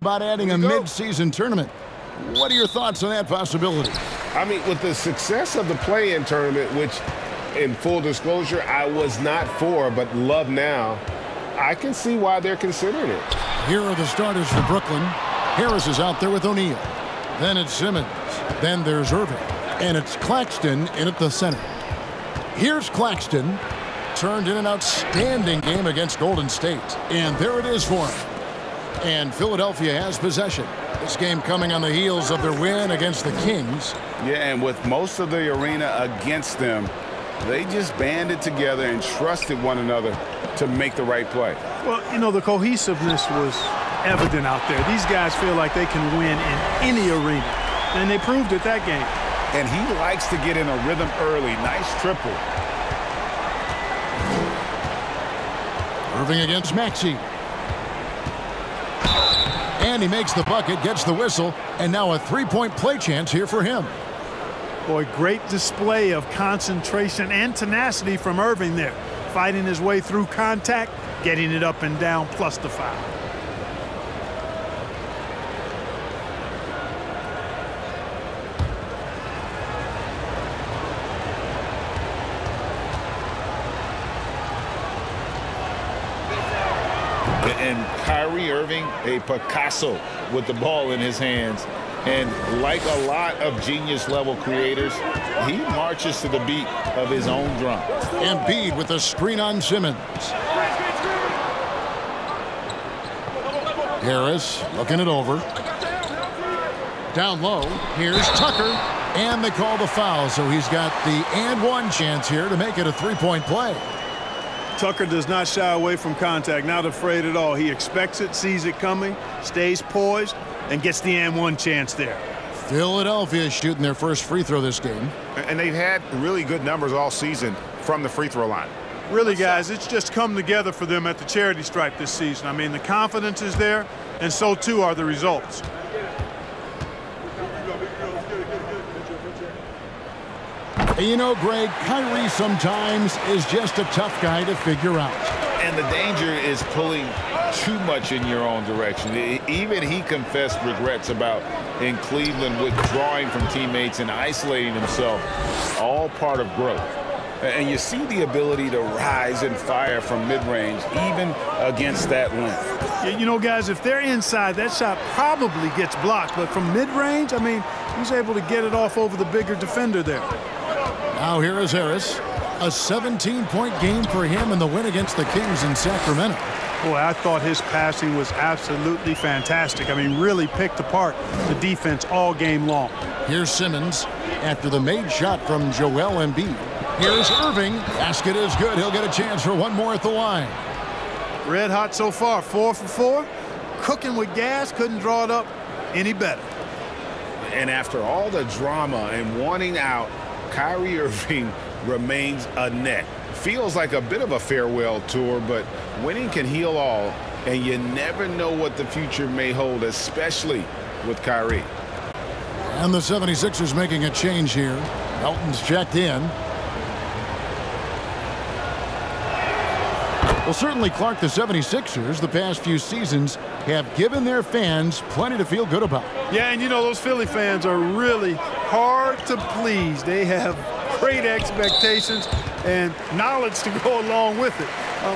About adding a mid-season tournament. What are your thoughts on that possibility? I mean, with the success of the play-in tournament, which, in full disclosure, I was not for, but love now, I can see why they're considering it. Here are the starters for Brooklyn. Harris is out there with O'Neal. Then it's Simmons. Then there's Irving. And it's Claxton in at the center. Here's Claxton. Turned in an outstanding game against Golden State. And there it is for him. And Philadelphia has possession. This game coming on the heels of their win against the Kings. Yeah, and with most of the arena against them, they just banded together and trusted one another to make the right play. Well, you know, the cohesiveness was evident out there. These guys feel like they can win in any arena, and they proved it that game. And he likes to get in a rhythm early. Nice triple. Irving against Maxey. And he makes the bucket, gets the whistle, and now a three-point play chance here for him. Boy, great display of concentration and tenacity from Irving there. Fighting his way through contact, getting it up and down, plus the foul. And Kyrie Irving, a Picasso with the ball in his hands. And like a lot of genius-level creators, he marches to the beat of his own drum. Embiid with a screen on Simmons. Harris looking it over. Down low, here's Tucker. And they call the foul, so he's got the and-one chance here to make it a three-point play. Tucker does not shy away from contact, not afraid at all. He expects it, sees it coming, stays poised, and gets the and-one chance there. Philadelphia shooting their first free throw this game. And they've had really good numbers all season from the free throw line. Really, guys, it's just come together for them at the charity stripe this season. I mean, the confidence is there, and so too are the results. You know, Greg, Kyrie sometimes is just a tough guy to figure out. And the danger is pulling too much in your own direction. Even he confessed regrets about in Cleveland withdrawing from teammates and isolating himself. All part of growth. And you see the ability to rise and fire from mid-range, even against that length. You know, guys, if they're inside, that shot probably gets blocked. But from mid-range, I mean, he's able to get it off over the bigger defender there. Now here is Harris. A 17-point game for him in the win against the Kings in Sacramento. Boy, I thought his passing was absolutely fantastic. I mean, really picked apart the defense all game long. Here's Simmons after the made shot from Joel Embiid. Here's Irving. Basket is good. He'll get a chance for one more at the line. Red hot so far, 4 for 4. Cooking with gas, couldn't draw it up any better. And after all the drama and wanting out, Kyrie Irving remains a net. Feels like a bit of a farewell tour, but winning can heal all, and you never know what the future may hold, especially with Kyrie. And the 76ers making a change here. Melton's checked in. Well, certainly, Clark, the 76ers, the past few seasons, have given their fans plenty to feel good about. Yeah, and you know, those Philly fans are really hard to please. They have great expectations and knowledge to go along with it.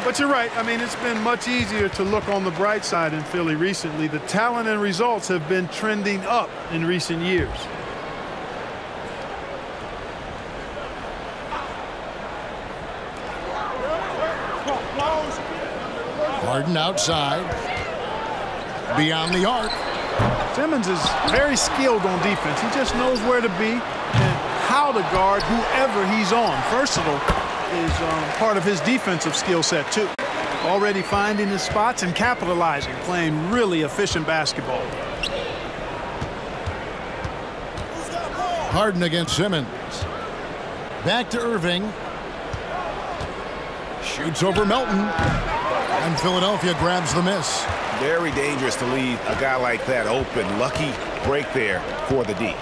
But you're right. I mean, it's been much easier to look on the bright side in Philly recently. The talent and results have been trending up in recent years. Harden outside. Beyond the arc. Simmons is very skilled on defense. He just knows where to be and how to guard whoever he's on. Versatile is part of his defensive skill set, too. Already finding his spots and capitalizing, playing really efficient basketball. Harden against Simmons. Back to Irving. Shoots over Melton. And Philadelphia grabs the miss. Very dangerous to leave a guy like that open. Lucky break there for the D.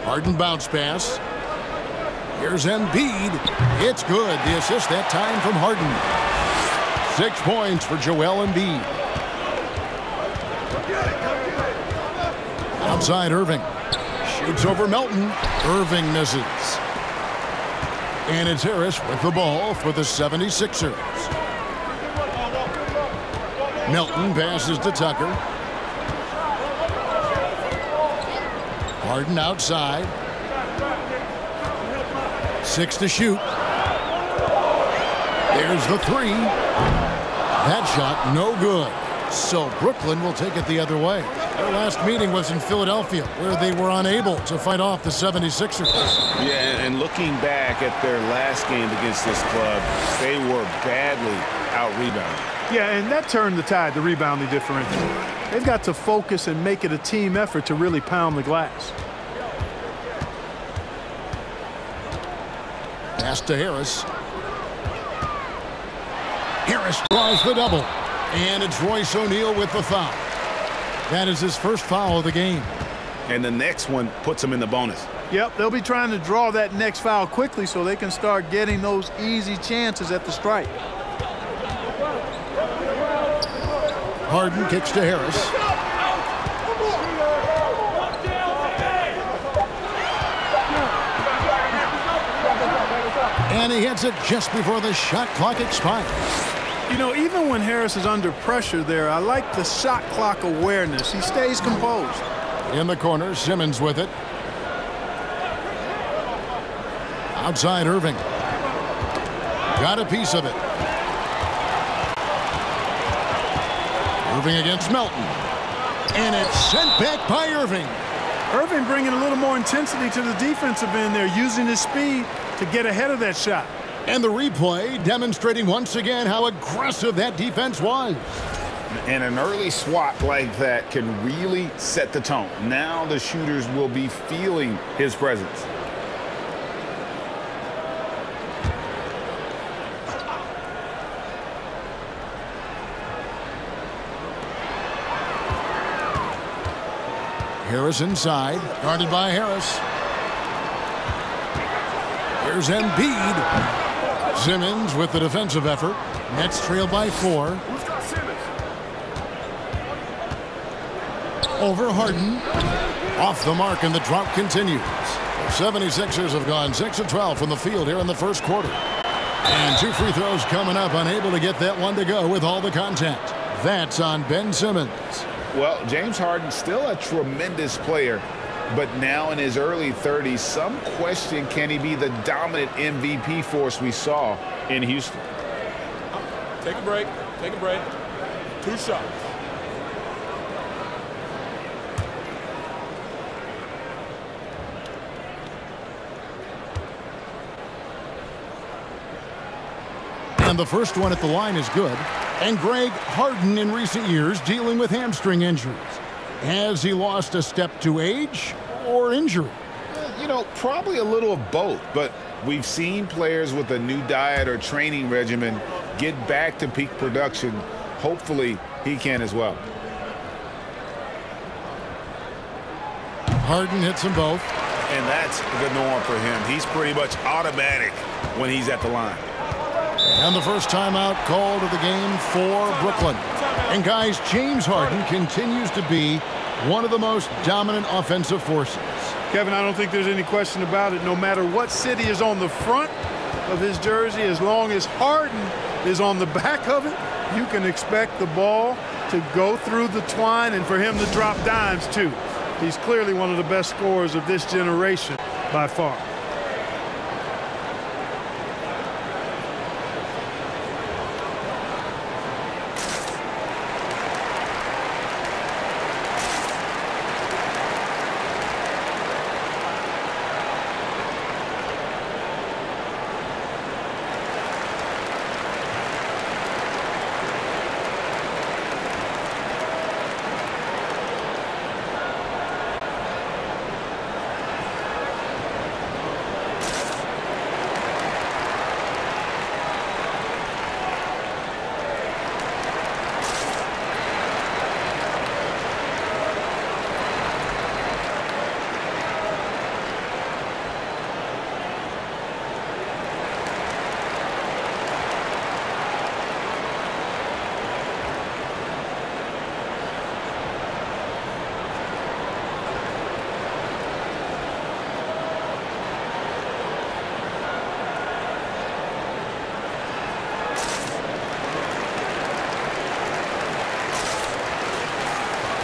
Harden bounce pass. Here's Embiid. It's good. The assist that time from Harden. 6 points for Joel Embiid. Outside Irving. Shoots over Melton. Irving misses. And it's Harris with the ball for the 76ers. Melton passes to Tucker. Harden outside. 6 to shoot. There's the 3. That shot no good. So Brooklyn will take it the other way. Their last meeting was in Philadelphia, where they were unable to fight off the 76ers. Yeah, and looking back at their last game against this club, they were badly out-rebounded. Yeah, and that turned the tide, the rebounding differential. They've got to focus and make it a team effort to really pound the glass. Pass to Harris. Harris draws the double. And it's Royce O'Neal with the foul. That is his first foul of the game. And the next one puts him in the bonus. Yep, they'll be trying to draw that next foul quickly so they can start getting those easy chances at the strike. Harden kicks to Harris. And he hits it just before the shot clock expires. You know, even when Harris is under pressure there, I like the shot clock awareness. He stays composed. In the corner, Simmons with it. Outside Irving. Got a piece of it. Irving against Melton. And it's sent back by Irving. Irving bringing a little more intensity to the defensive end there, using his speed to get ahead of that shot. And the replay demonstrating once again how aggressive that defense was. And an early swat like that can really set the tone. Now the shooters will be feeling his presence. Harris inside, guarded by Harris. Here's Embiid. Simmons with the defensive effort. Nets trail by 4. Over Harden. Off the mark, and the drought continues. The 76ers have gone 6 of 12 from the field here in the first quarter. And 2 free throws coming up, unable to get that one to go with all the contact. That's on Ben Simmons. Well, James Harden still a tremendous player, but now in his early 30s, some question, can he be the dominant MVP force we saw in Houston? Take a break. Take a break. 2 shots. And the first one at the line is good. And Greg, Harden in recent years dealing with hamstring injuries. Has he lost a step to age or injury? You know, probably a little of both, but we've seen players with a new diet or training regimen get back to peak production. Hopefully, he can as well. Harden hits them both. And that's the norm for him. He's pretty much automatic when he's at the line. And the first timeout called of the game for Brooklyn. And guys, James Harden continues to be one of the most dominant offensive forces. Kevin, I don't think there's any question about it. No matter what city is on the front of his jersey, as long as Harden is on the back of it, you can expect the ball to go through the twine and for him to drop dimes too. He's clearly one of the best scorers of this generation by far.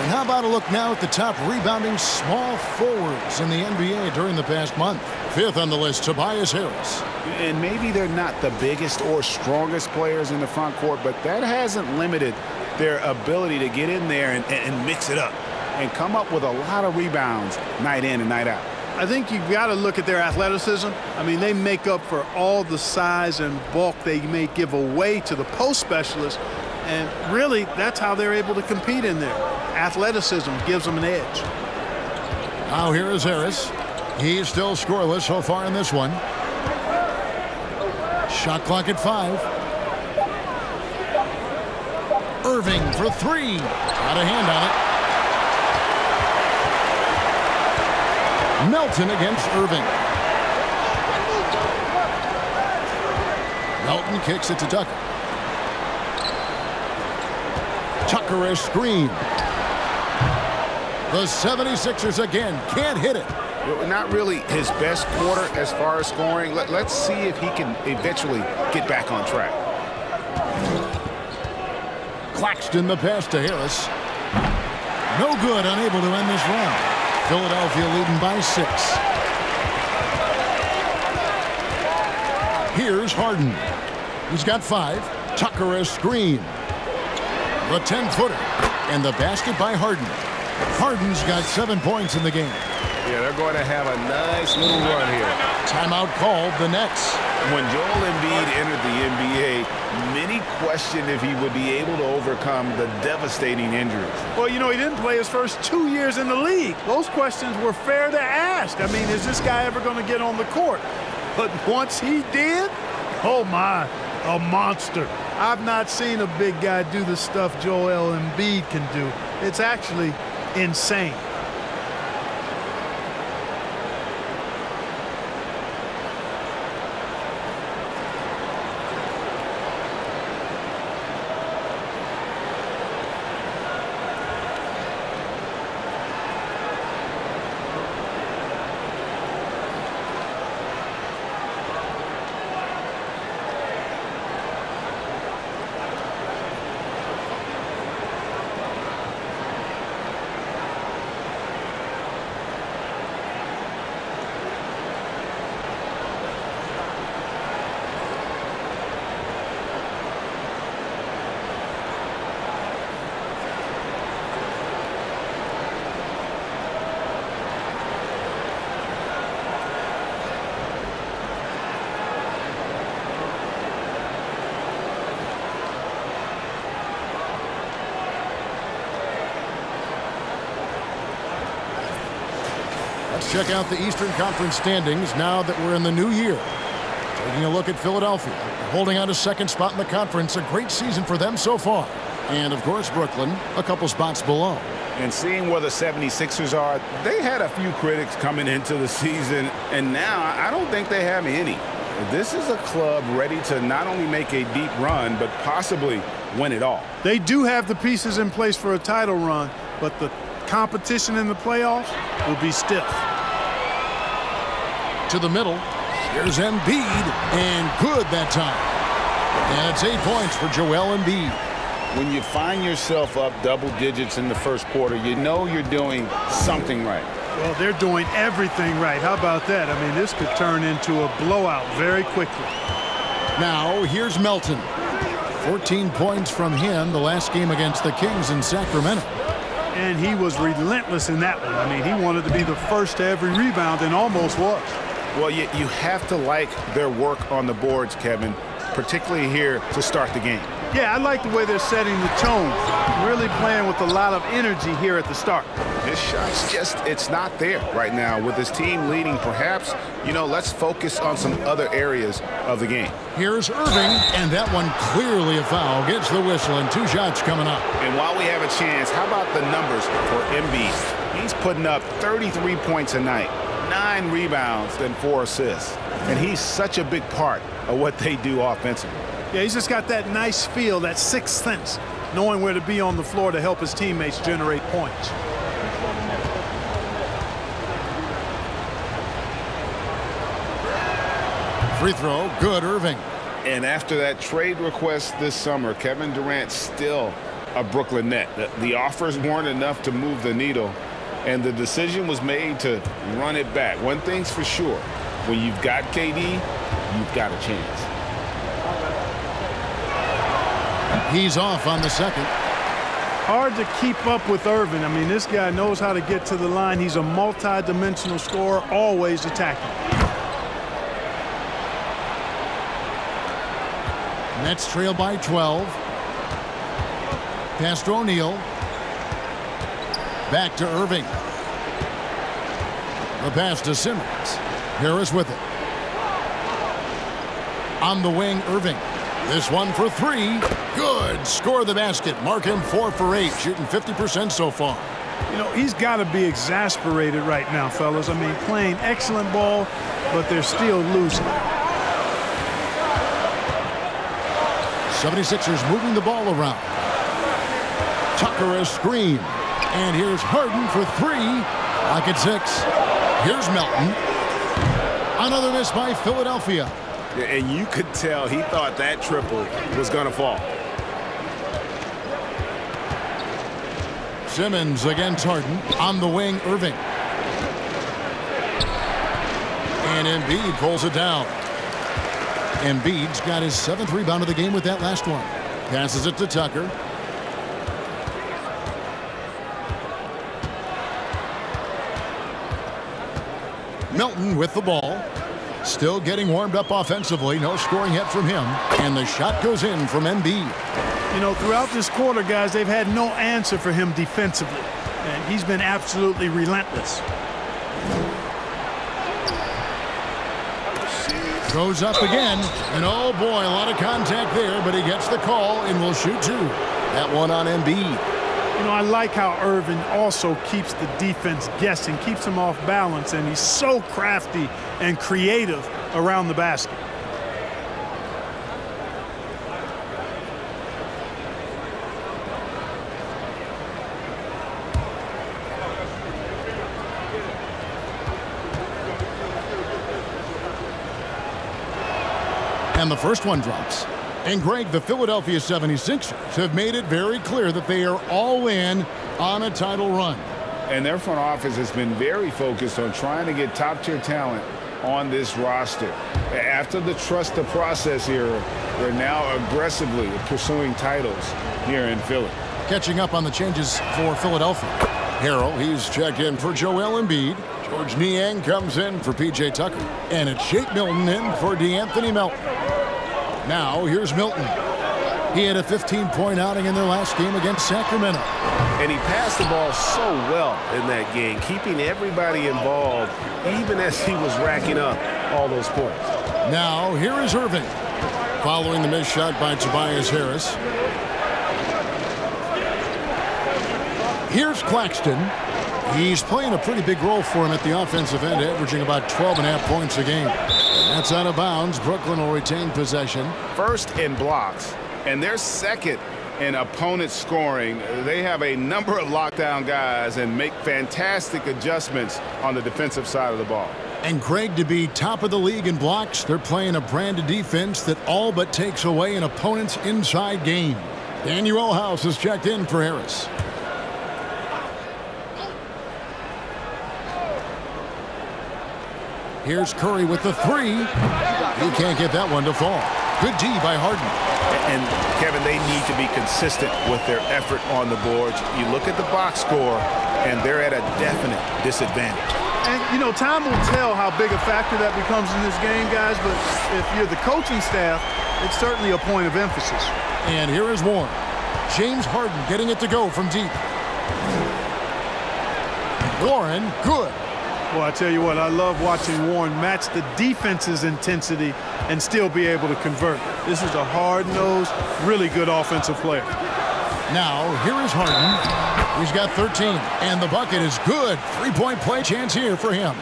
How about a look now at the top rebounding small forwards in the NBA during the past month? Fifth on the list, Tobias Harris. And maybe they're not the biggest or strongest players in the front court, but that hasn't limited their ability to get in there and mix it up and come up with a lot of rebounds night in and night out. I think you've got to look at their athleticism. I mean, they make up for all the size and bulk they may give away to the post specialists, and really that's how they're able to compete in there. Athleticism gives them an edge. Now here is Harris. He's still scoreless so far in this one. Shot clock at 5. Irving for 3. Got a hand on it. Melton against Irving. Melton kicks it to Tucker. Tucker a screen. The 76ers again can't hit it. Not really his best quarter as far as scoring. Let's see if he can eventually get back on track. Claxton the pass to Harris. No good, unable to end this run. Philadelphia leading by 6. Here's Harden. He's got 5. Tucker a screen. The 10-footer. And the basket by Harden. Harden's got 7 points in the game. Yeah, they're going to have a nice little run here. Timeout called the Nets. When Joel Embiid entered the NBA, many questioned if he would be able to overcome the devastating injuries. Well, you know, he didn't play his first 2 years in the league. Those questions were fair to ask. I mean, is this guy ever going to get on the court? But once he did, oh my, a monster. I've not seen a big guy do the stuff Joel Embiid can do. It's actually insane. Let's check out the Eastern Conference standings now that we're in the new year. Taking a look at Philadelphia, holding on to second spot in the conference. A great season for them so far. And, of course, Brooklyn, a couple spots below. And seeing where the 76ers are, they had a few critics coming into the season, and now I don't think they have any. This is a club ready to not only make a deep run, but possibly win it all. They do have the pieces in place for a title run, but the competition in the playoffs will be stiff. To the middle. Here's Embiid, and good that time. And it's 8 points for Joel Embiid. When you find yourself up double digits in the first quarter, you know you're doing something right. Well, they're doing everything right. How about that? I mean, this could turn into a blowout very quickly. Now, here's Melton. 14 points from him the last game against the Kings in Sacramento. And he was relentless in that one. I mean, he wanted to be the first to every rebound and almost was. Well, you have to like their work on the boards, Kevin, particularly here to start the game. Yeah, I like the way they're setting the tone. Really playing with a lot of energy here at the start. His shot's just, it's not there right now. With his team leading, perhaps, you know, let's focus on some other areas of the game. Here's Irving, and that one clearly a foul. Gets the whistle, and 2 shots coming up. And while we have a chance, how about the numbers for Embiid? He's putting up 33 points a night, 9 rebounds, and 4 assists. And he's such a big part of what they do offensively. Yeah, he's just got that nice feel, that sixth sense, knowing where to be on the floor to help his teammates generate points. Free throw, good, Irving. And after that trade request this summer, Kevin Durant still a Brooklyn net. The offers weren't enough to move the needle, and the decision was made to run it back. One thing's for sure, when you've got KD, you've got a chance. He's off on the second. Hard to keep up with Irving. I mean, this guy knows how to get to the line. He's a multi-dimensional scorer, always attacking. Nets trail by 12. Pass to O'Neal. Back to Irving. The pass to Simmons. Harris with it. On the wing, Irving. This one for three. Good. Score the basket. Mark him 4 for 8, shooting 50% so far. You know, he's got to be exasperated right now, fellas. I mean, playing excellent ball, but they're still losing. 76ers moving the ball around. Tucker a screen. And here's Harden for 3. Pocket 6. Here's Melton. Another miss by Philadelphia. And you could tell he thought that triple was going to fall. Simmons against Harden. On the wing, Irving. And Embiid pulls it down. Embiid's got his 7th rebound of the game with that last one. Passes it to Tucker. Melton with the ball. Still getting warmed up offensively. No scoring yet from him. And the shot goes in from Embiid. You know, throughout this quarter, guys, they've had no answer for him defensively. And he's been absolutely relentless. Goes up again. And oh boy, a lot of contact there. But he gets the call and will shoot 2. That one on Embiid. You know, I like how Irving also keeps the defense guessing, keeps them off balance, and he's so crafty and creative around the basket. And the first one drops. And Greg, the Philadelphia 76ers have made it very clear that they are all in on a title run. And their front office has been very focused on trying to get top-tier talent on this roster. After the trust the process era, they're now aggressively pursuing titles here in Philly. Catching up on the changes for Philadelphia. Harrell, he's checked in for Joel Embiid. George Niang comes in for P.J. Tucker. And it's Shake Milton in for DeAnthony Melton. Now, here's Milton. He had a 15-point outing in their last game against Sacramento. And he passed the ball so well in that game, keeping everybody involved, even as he was racking up all those points. Now, here is Irving. Following the missed shot by Tobias Harris. Here's Claxton. He's playing a pretty big role for him at the offensive end, averaging about 12.5 points a game. That's out of bounds. Brooklyn will retain possession. First in blocks, and they're second in opponent scoring. They have a number of lockdown guys and make fantastic adjustments on the defensive side of the ball. And Greg, to be top of the league in blocks, they're playing a brand of defense that all but takes away an opponent's inside game. Daniel House has checked in for Harris. Here's Curry with the 3. He can't get that one to fall. Good D by Harden. And, Kevin, they need to be consistent with their effort on the boards. You look at the box score, and they're at a definite disadvantage. And, you know, time will tell how big a factor that becomes in this game, guys, but if you're the coaching staff, it's certainly a point of emphasis. And here is Warren. James Harden getting it to go from deep. Warren, good. Well, I tell you what, I love watching Warren match the defense's intensity and still be able to convert. This is a hard-nosed, really good offensive player. Now, here is Harden. He's got 13, and the bucket is good. 3-point play chance here for him.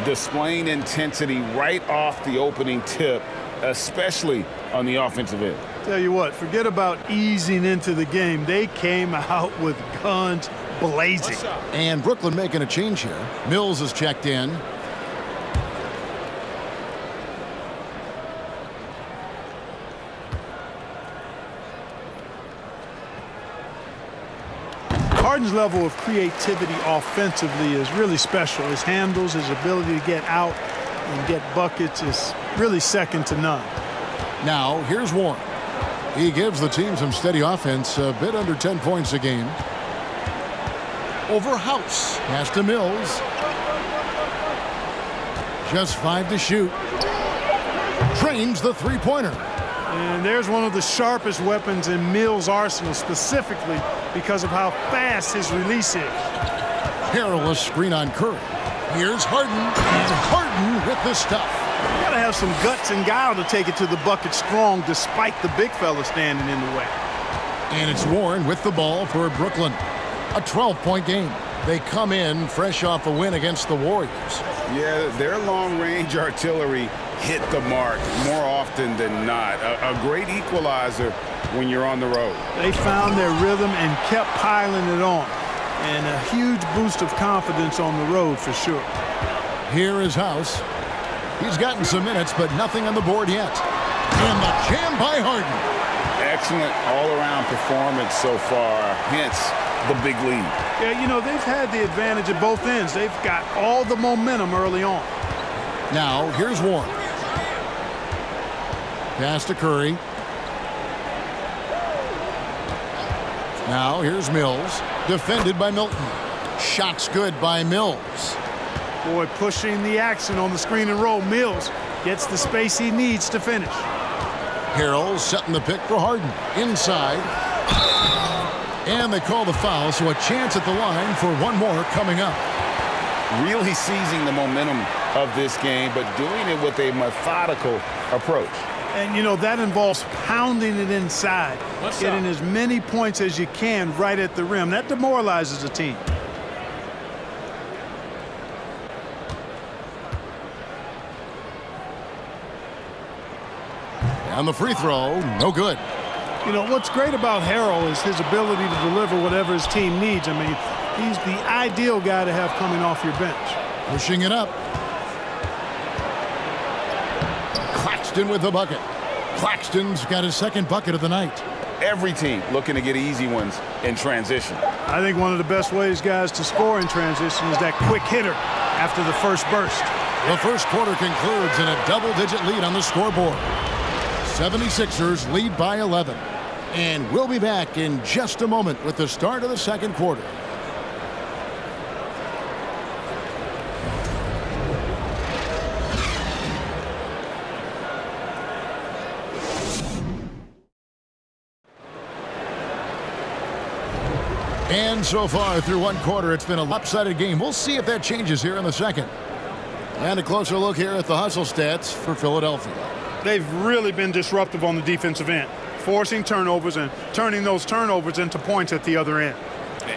Displaying intensity right off the opening tip, especially on the offensive end. Tell you what, forget about easing into the game. They came out with guns blazing. And Brooklyn making a change here. Mills is checked in. Harden's level of creativity offensively is really special. His handles, his ability to get out and get buckets is really second to none. Now, here's Warren. He gives the team some steady offense, a bit under 10 points a game. Over House. Pass to Mills. Just 5 to shoot. Drains the three-pointer. And there's one of the sharpest weapons in Mills' arsenal, specifically because of how fast his release is. Perilous screen on Curry. Here's Harden, and Harden with the stuff. You gotta have some guts and guile to take it to the bucket strong, despite the big fella standing in the way. And it's Warren with the ball for Brooklyn. A 12-point game. They come in fresh off a win against the Warriors. Yeah, their long-range artillery hit the mark more often than not. A great equalizer when you're on the road. They found their rhythm and kept piling it on. And a huge boost of confidence on the road for sure. Here is House. He's gotten some minutes, but nothing on the board yet. And the jam by Harden. Excellent all-around performance so far, hence the big lead. Yeah, you know, they've had the advantage at both ends. They've got all the momentum early on. Now, here's Warren. Pass to Curry. Now, here's Mills. Defended by Milton. Shots good by Mills. Boy, pushing the action on the screen and roll. Mills gets the space he needs to finish. Harrell setting the pick for Harden. Inside. And they call the foul, so a chance at the line for one more coming up. Really seizing the momentum of this game, but doing it with a methodical approach. And, you know, that involves pounding it inside, getting as many points as you can right at the rim. That demoralizes a team. And the free throw, no good. You know, what's great about Harrell is his ability to deliver whatever his team needs. I mean, he's the ideal guy to have coming off your bench. Pushing it up. Claxton with the bucket. Claxton's got his second bucket of the night. Every team looking to get easy ones in transition. I think one of the best ways, guys, to score in transition is that quick hitter after the first burst. The first quarter concludes in a double-digit lead on the scoreboard. 76ers lead by 11. And we'll be back in just a moment with the start of the second quarter. And so far through one quarter, it's been a lopsided game. We'll see if that changes here in the second. And a closer look here at the hustle stats for Philadelphia. They've really been disruptive on the defensive end, forcing turnovers and turning those turnovers into points at the other end.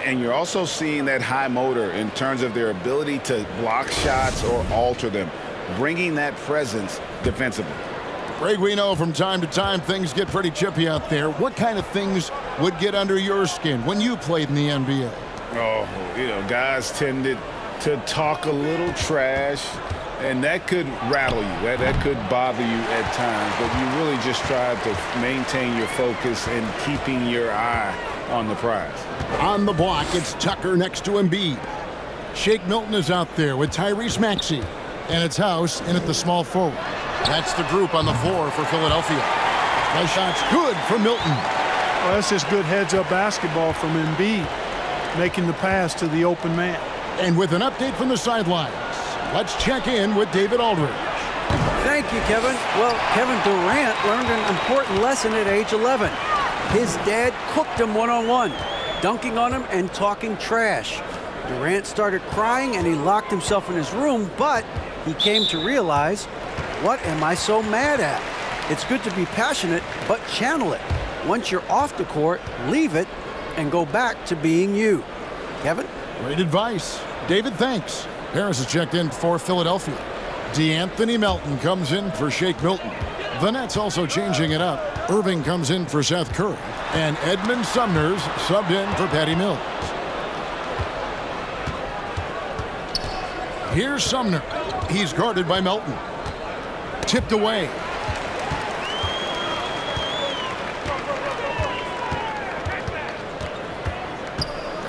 And you're also seeing that high motor in terms of their ability to block shots or alter them, bringing that presence defensively. Greg, we know from time to time things get pretty chippy out there. What kind of things would get under your skin when you played in the NBA? Oh, you know, guys tended to talk a little trash, and that could rattle you. That could bother you at times, but you really just tried to maintain your focus and keeping your eye on the prize. On the block, it's Tucker next to Embiid. Shake Milton is out there with Tyrese Maxey. And it's House in at the small forward. That's the group on the floor for Philadelphia. The shot's good for Milton. Well, that's just good heads-up basketball from Embiid, making the pass to the open man. And with an update from the sidelines, let's check in with David Aldridge. Thank you, Kevin. Well, Kevin Durant learned an important lesson at age 11. His dad cooked him one-on-one, dunking on him and talking trash. Durant started crying and he locked himself in his room, but he came to realize, what am I so mad at? It's good to be passionate, but channel it. Once you're off the court, leave it and go back to being you. Kevin? Great advice. David, thanks. Harris has checked in for Philadelphia. DeAnthony Melton comes in for Shake Milton. The Nets also changing it up. Irving comes in for Seth Curry. And Edmund Sumner's subbed in for Patty Mills. Here's Sumner. He's guarded by Melton. Tipped away.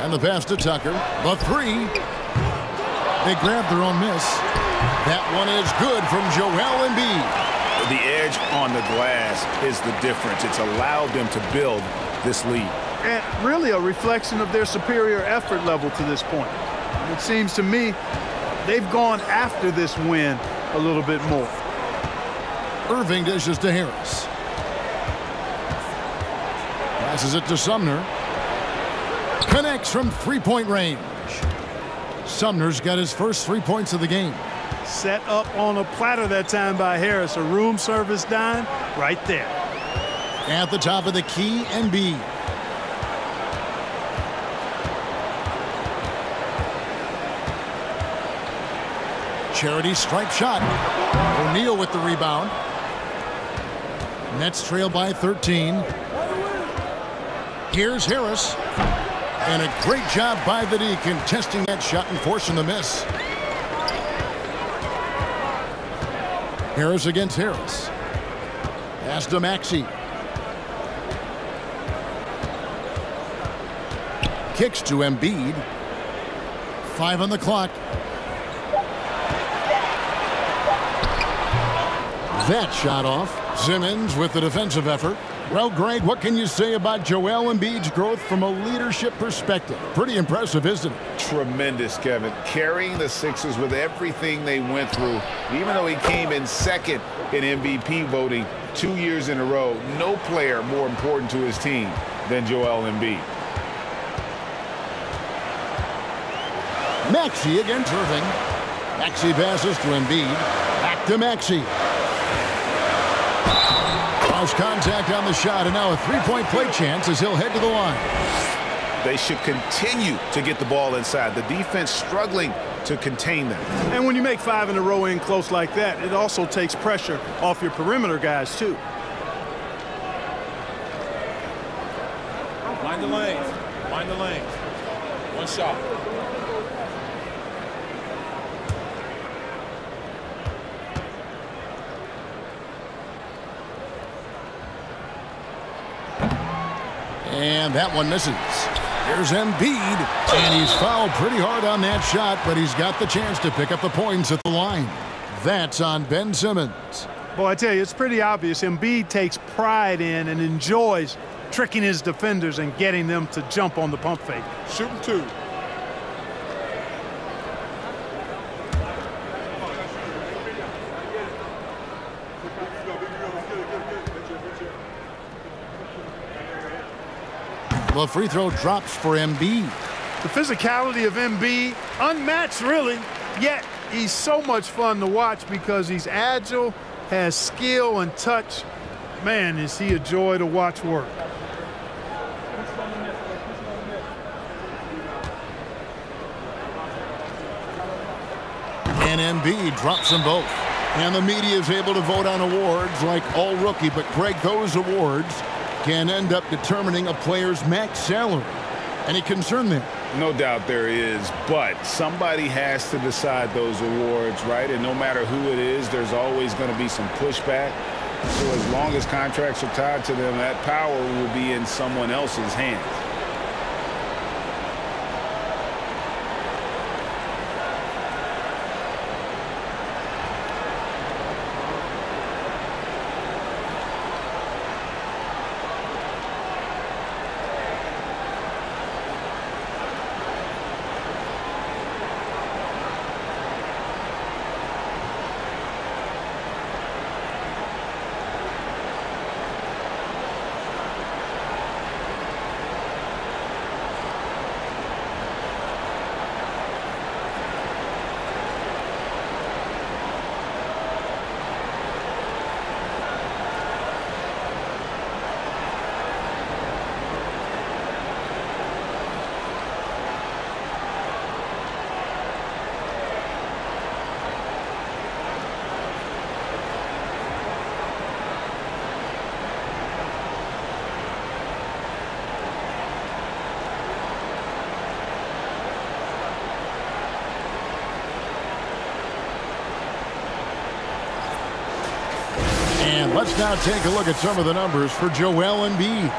And the pass to Tucker. The three. They grab their own miss. That one is good from Joel Embiid. The edge on the glass is the difference. It's allowed them to build this lead. And really a reflection of their superior effort level to this point. It seems to me they've gone after this win a little bit more. Irving dishes to Harris. Passes it to Sumner. Connects from three-point range. Sumner's got his first 3 points of the game. Set up on a platter that time by Harris. A room service dime right there. At the top of the key, Embiid. Charity stripe shot. O'Neal with the rebound. Nets trail by 13. Here's Harris. And a great job by the D contesting that shot and forcing the miss. Harris against Harris. Pass to Maxey. Kicks to Embiid. 5 on the clock. That shot off. Simmons with the defensive effort. Well, Greg, what can you say about Joel Embiid's growth from a leadership perspective? Pretty impressive, isn't it? Tremendous, Kevin. Carrying the Sixers with everything they went through, even though he came in second in MVP voting 2 years in a row, no player more important to his team than Joel Embiid. Maxey against Irving. Maxey passes to Embiid. Back to Maxey. Contact on the shot, and now a three-point play chance as he'll head to the line. They should continue to get the ball inside. The defense struggling to contain them. And when you make 5 in a row in close like that, it also takes pressure off your perimeter guys, too. Mind the lanes. Mind the lanes. One shot. And that one misses. Here's Embiid, and he's fouled pretty hard on that shot, but he's got the chance to pick up the points at the line. That's on Ben Simmons. Boy, I tell you, it's pretty obvious. Embiid takes pride in and enjoys tricking his defenders and getting them to jump on the pump fake. Shooting 2. The free throw drops for Embiid. The physicality of Embiid, unmatched really, yet he's so much fun to watch because he's agile, has skill and touch. Man, is he a joy to watch work. And Embiid drops them both. And the media is able to vote on awards like All Rookie, but Greg, those awards can end up determining a player's max salary. Any concern there? No doubt there is, but somebody has to decide those awards, right? And no matter who it is, there's always going to be some pushback. So as long as contracts are tied to them, that power will be in someone else's hands. And let's now take a look at some of the numbers for Joel Embiid.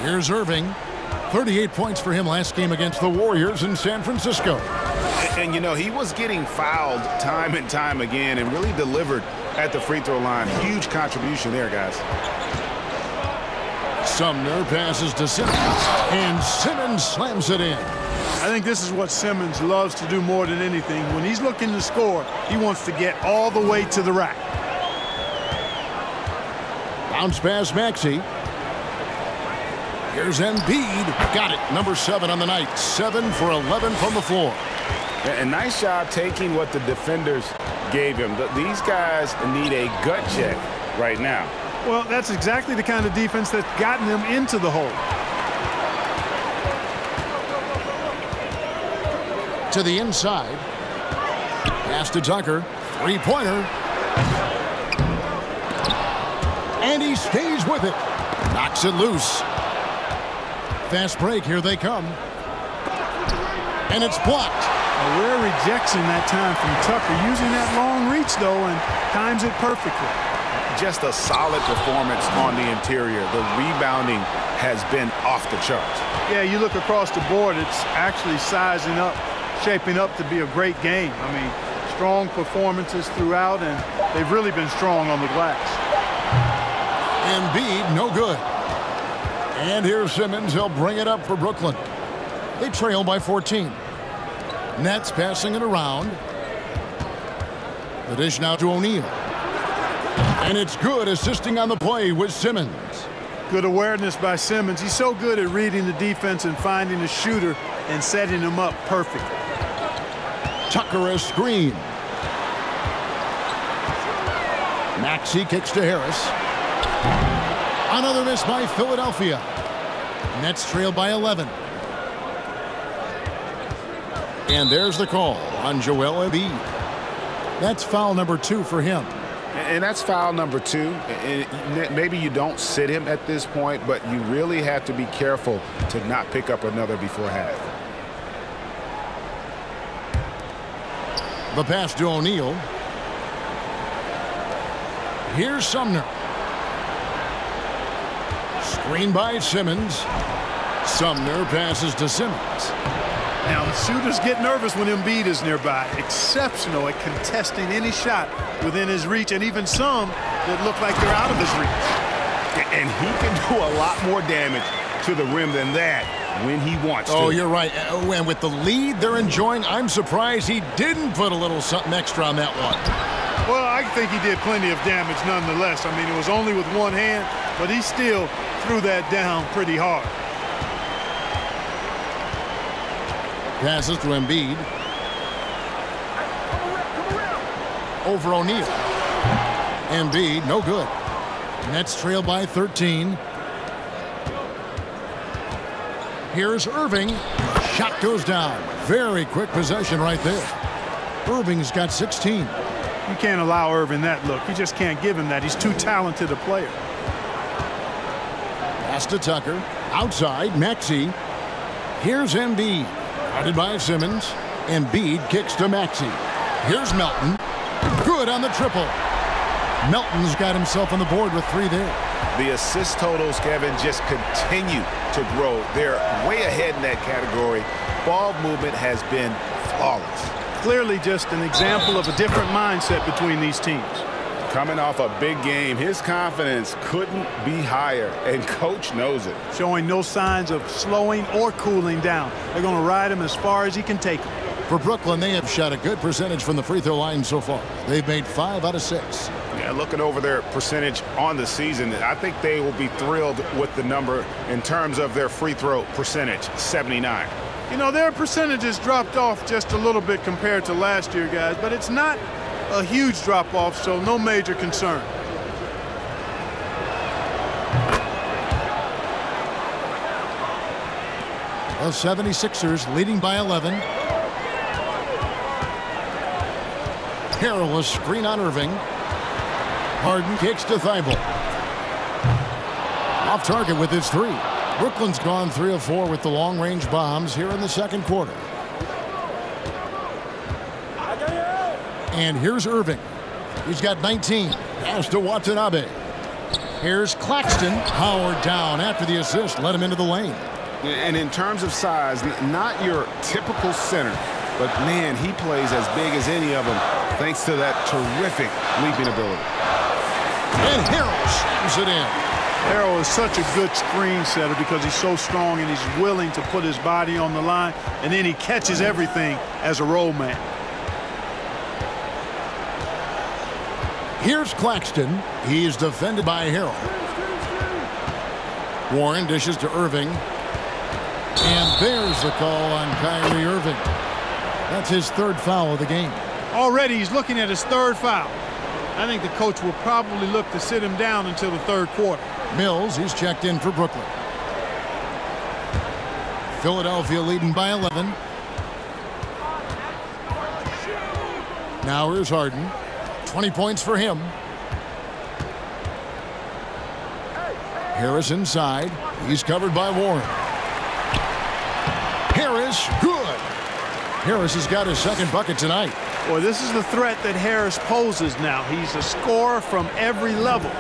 Here's Irving. 38 points for him last game against the Warriors in San Francisco. And you know, he was getting fouled time and time again and really delivered at the free throw line. Huge contribution there, guys. Sumner passes to Simmons, and Simmons slams it in. I think this is what Simmons loves to do more than anything. When he's looking to score, he wants to get all the way to the rack. Bounce pass Maxey. Here's Embiid. Got it. Number 7 on the night. 7 for 11 from the floor. And nice job taking what the defenders gave him. These guys need a gut check right now. Well, that's exactly the kind of defense that's gotten them into the hole. To the inside. Pass to Tucker. Three-pointer. And he stays with it. Knocks it loose. Fast break. Here they come. And it's blocked. A rare rejection that time from Tucker. Using that long reach, though, and times it perfectly. Just a solid performance on the interior. The rebounding has been off the charts. Yeah, you look across the board, it's actually sizing up, shaping up to be a great game. I mean, strong performances throughout, and they've really been strong on the glass. Embiid, no good. And here's Simmons. He'll bring it up for Brooklyn. They trail by 14. Nets passing it around. The dish now to O'Neal. And it's good, assisting on the play with Simmons. Good awareness by Simmons. He's so good at reading the defense and finding the shooter and setting him up perfectly. Tucker a screen. Maxey kicks to Harris. Another miss by Philadelphia. Nets trail by 11. And there's the call on Joel Embiid. That's foul number 2 for him. And that's foul number 2. And maybe you don't sit him at this point, but you really have to be careful to not pick up another before half. The pass to O'Neal. Here's Sumner. Screen by Simmons. Sumner passes to Simmons. Now, the shooters get nervous when Embiid is nearby. Exceptional at contesting any shot within his reach, and even some that look like they're out of his reach. And he can do a lot more damage to the rim than that when he wants to. Oh, you're right. And with the lead they're enjoying, I'm surprised he didn't put a little something extra on that one. Well, I think he did plenty of damage nonetheless. I mean, it was only with one hand, but he still threw that down pretty hard. Passes to Embiid. Over O'Neal. Embiid, no good. Nets trail by 13. Here's Irving. Shot goes down. Very quick possession right there. Irving's got 16. You can't allow Irving that look. You just can't give him that. He's too talented a player. Pass to Tucker. Outside, Maxey. Here's Embiid. Guarded by Simmons. Embiid kicks to Maxey. Here's Melton. Good on the triple. Melton's got himself on the board with 3 there. The assist totals, Kevin, just continue to grow. They're way ahead in that category. Ball movement has been flawless. Clearly just an example of a different mindset between these teams. Coming off a big game, his confidence couldn't be higher, and coach knows it. Showing no signs of slowing or cooling down. They're going to ride him as far as he can take him. For Brooklyn, they have shot a good percentage from the free throw line so far. They've made 5 out of 6. Yeah, looking over their percentage on the season, I think they will be thrilled with the number in terms of their free throw percentage, 79. You know, their percentages dropped off just a little bit compared to last year, guys, but it's not a huge drop-off, so no major concern. The 76ers leading by 11. Perilous screen on Irving. Harden kicks to Thibault. Off target with his 3. Brooklyn's gone 3 of 4 with the long-range bombs here in the second quarter. And here's Irving. He's got 19. Pass to Watanabe. Here's Claxton. Powered down after the assist. Let him into the lane. And in terms of size, not your typical center, but man, he plays as big as any of them thanks to that terrific leaping ability. And Harrell slams it in. Harrell is such a good screen setter because he's so strong and he's willing to put his body on the line, and then he catches everything as a roll man. Here's Claxton. He's defended by Harrell. Warren dishes to Irving. And there's the call on Kyrie Irving. That's his third foul of the game. Already he's looking at his third foul. I think the coach will probably look to sit him down until the third quarter. Mills, he's checked in for Brooklyn. Philadelphia leading by 11. Now here's Harden. 20 points for him. Harris inside. He's covered by Warren. Harris, good. Harris has got his second bucket tonight. Boy, this is the threat that Harris poses now. He's a scorer from every level.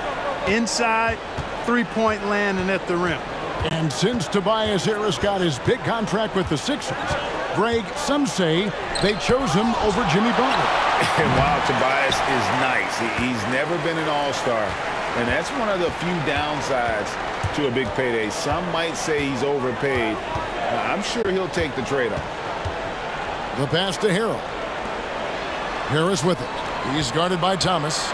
Inside, three-point land, and at the rim. And since Tobias Harris got his big contract with the Sixers, Greg, some say they chose him over Jimmy Butler. And while Tobias is nice, he's never been an all-star. And that's one of the few downsides to a big payday. Some might say he's overpaid. I'm sure he'll take the trade-off. The pass to Harrell. Harris with it. He's guarded by Thomas.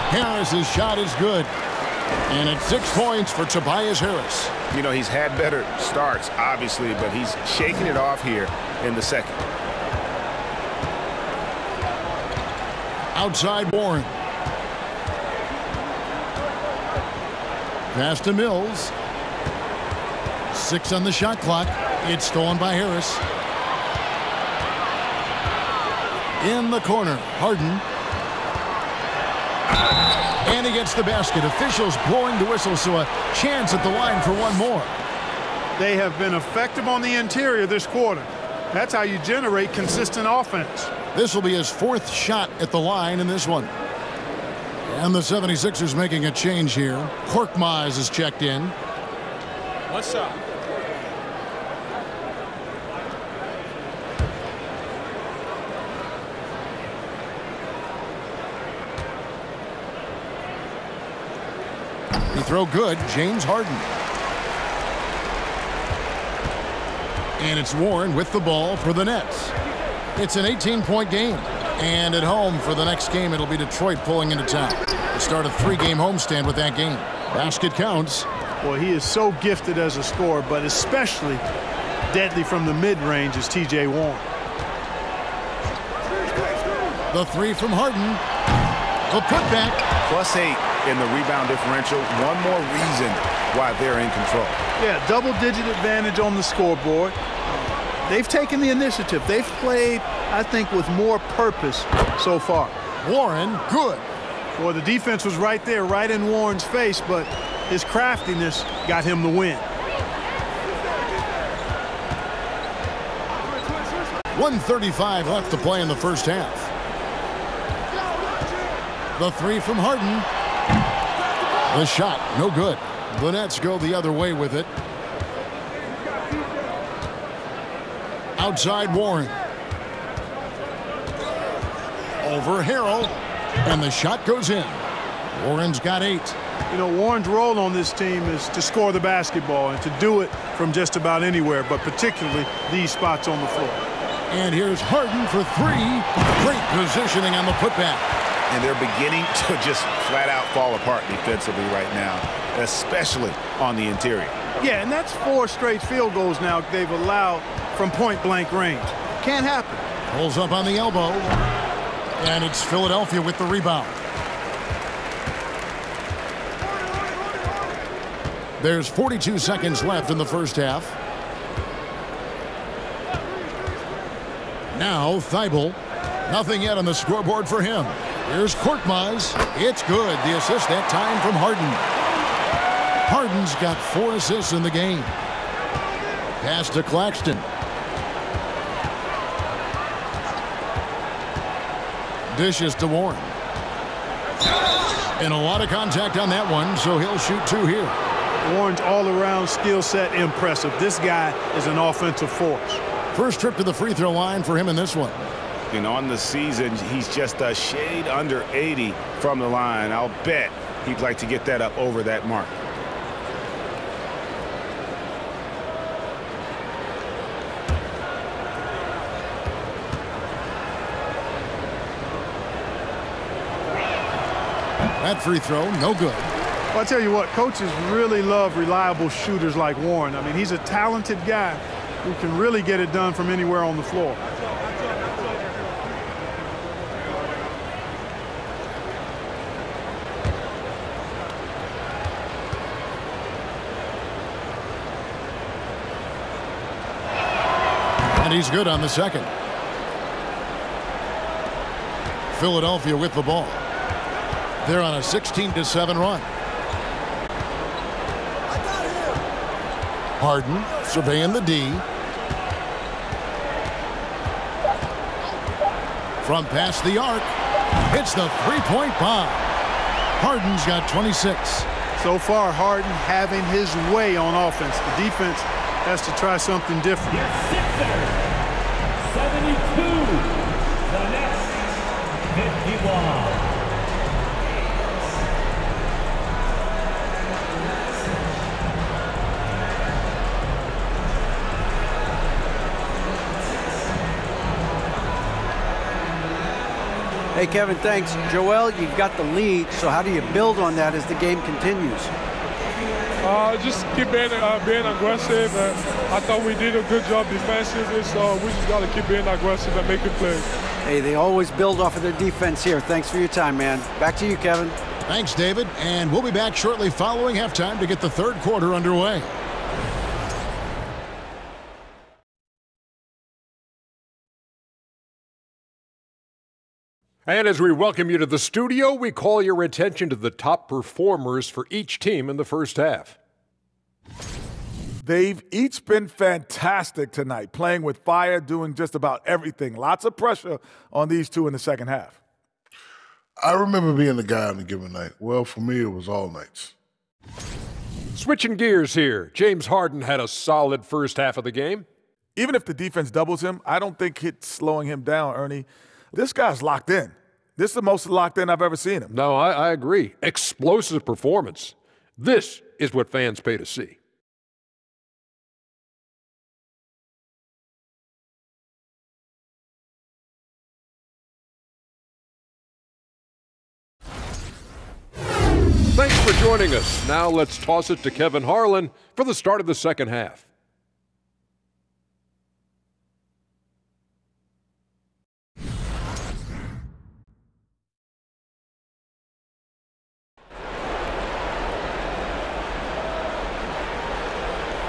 Harris's shot is good. And it's 6 points for Tobias Harris. You know, he's had better starts, obviously, but he's shaking it off here in the second. Outside Warren. Pass to Mills. 6 on the shot clock. It's stolen by Harris. In the corner, Harden. And he gets the basket. Officials blowing the whistle, so a chance at the line for one more. They have been effective on the interior this quarter. That's how you generate consistent offense. This will be his 4th shot at the line in this one. And the 76ers making a change here. Korkmaz is checked in. One shot. He throw good. James Harden. And it's Warren with the ball for the Nets. It's an 18-point game. And at home for the next game, it'll be Detroit pulling into town. They start a 3-game homestand with that game. Basket counts. Boy, he is so gifted as a scorer, but especially deadly from the mid-range is T.J. Warren. The 3 from Harden. The putback. +8 in the rebound differential. One more reason why they're in control. Yeah, double-digit advantage on the scoreboard. They've taken the initiative. They've played, I think, with more purpose so far. Warren, good. Well, the defense was right there, right in Warren's face, but his craftiness got him the win. 1:35 left to play in the first half. The 3 from Harden. The shot, no good. The Nets go the other way with it. Outside Warren. Over Harrell. And the shot goes in. Warren's got 8. You know, Warren's role on this team is to score the basketball and to do it from just about anywhere, but particularly these spots on the floor. And here's Harden for 3. Great positioning on the putback. And they're beginning to just flat out fall apart defensively right now, especially on the interior. Yeah, and that's 4 straight field goals now they've allowed from point-blank range. Can't happen. Pulls up on the elbow. And it's Philadelphia with the rebound. There's 42 seconds left in the first half. Now Thibault. Nothing yet on the scoreboard for him. Here's Korkmaz. It's good. The assist that time from Harden. Harden's got 4 assists in the game. Pass to Claxton. Dishes to Warren. And a lot of contact on that one, so he'll shoot 2 here. Warren's all-around skill set impressive. This guy is an offensive force. First trip to the free throw line for him in this one. And on the season, he's just a shade under 80 from the line. I'll bet he'd like to get that up over that mark. That free throw, no good. Well, I tell you what, coaches really love reliable shooters like Warren. I mean, he's a talented guy who can really get it done from anywhere on the floor. And he's good on the second. Philadelphia with the ball. They're on a 16-7 run. Harden surveying the D. From past the arc. Hits the three-point bomb. Harden's got 26. So far, Harden having his way on offense. The defense has to try something different. 72. The next 51. Hey, Kevin, thanks. Joel, you've got the lead, so how do you build on that as the game continues? Just keep being aggressive. I thought we did a good job defensively, so we just got to keep being aggressive and making plays. Hey, they always build off of their defense here. Thanks for your time, man. Back to you, Kevin. Thanks, David. And we'll be back shortly following halftime to get the third quarter underway. And as we welcome you to the studio, we call your attention to the top performers for each team in the first half. They've each been fantastic tonight, playing with fire, doing just about everything. Lots of pressure on these two in the second half. I remember being the guy on a given night. Well, for me, it was all nights. Switching gears here, James Harden had a solid first half of the game. Even if the defense doubles him, I don't think it's slowing him down, Ernie. This guy's locked in. This is the most locked in I've ever seen him. No, I agree. Explosive performance. This is what fans pay to see. Thanks for joining us. Now let's toss it to Kevin Harlan for the start of the second half.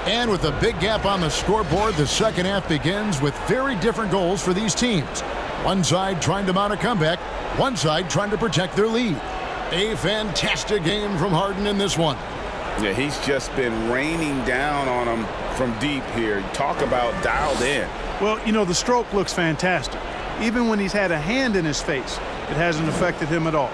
And with a big gap on the scoreboard, the second half begins with very different goals for these teams. One side trying to mount a comeback, one side trying to protect their lead. A fantastic game from Harden in this one. Yeah, he's just been raining down on them from deep here. Talk about dialed in. Well, you know, the stroke looks fantastic. Even when he's had a hand in his face, it hasn't affected him at all.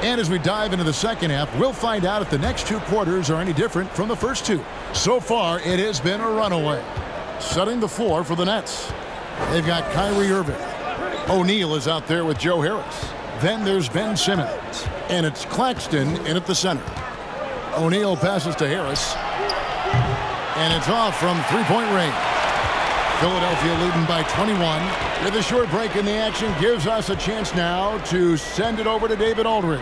And as we dive into the second half, we'll find out if the next two quarters are any different from the first two. So far, it has been a runaway. Setting the floor for the Nets. They've got Kyrie Irving. O'Neal is out there with Joe Harris. Then there's Ben Simmons. And it's Claxton in at the center. O'Neal passes to Harris. And it's off from three-point range. Philadelphia leading by 21. With a short break in the action, gives us a chance now to send it over to David Aldridge.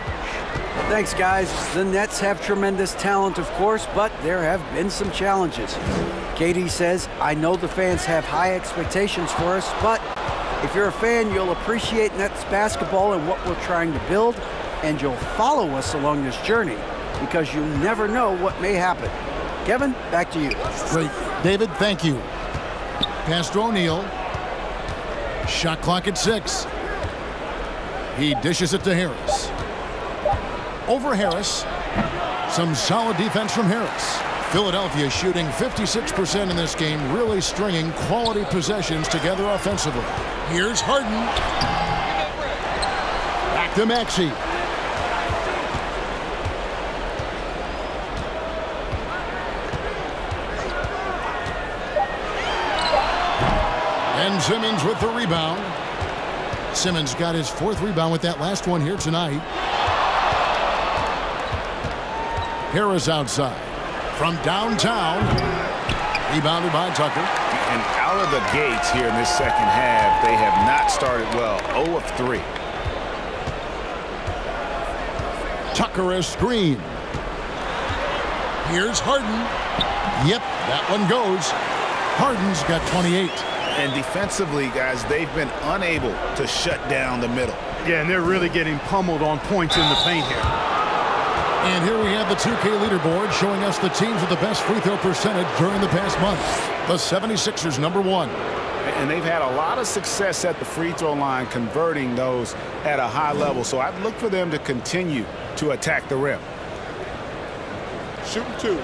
Thanks, guys. The Nets have tremendous talent, of course, but there have been some challenges. KD says, I know the fans have high expectations for us, but if you're a fan, you'll appreciate Nets basketball and what we're trying to build, and you'll follow us along this journey because you never know what may happen. Kevin, back to you. Great. David, thank you. Pass to O'Neal. Shot clock at 6. He dishes it to Harris. Over Harris. Some solid defense from Harris. Philadelphia shooting 56% in this game, really stringing quality possessions together offensively. Here's Harden. Back Back to Maxey. And Simmons with the rebound. Simmons got his 4th rebound with that last one here tonight. Harris outside. From downtown. Rebounded by Tucker. And out of the gates here in this second half, they have not started well. 0 of 3. Tucker a screen. Here's Harden. Yep, that one goes. Harden's got 28. And defensively, guys, they've been unable to shut down the middle. Yeah, and they're really getting pummeled on points in the paint here. And here we have the 2K leaderboard showing us the teams with the best free throw percentage during the past month. The 76ers, #1. And they've had a lot of success at the free throw line, converting those at a high level. So I'd look for them to continue to attack the rim. Shooting 2.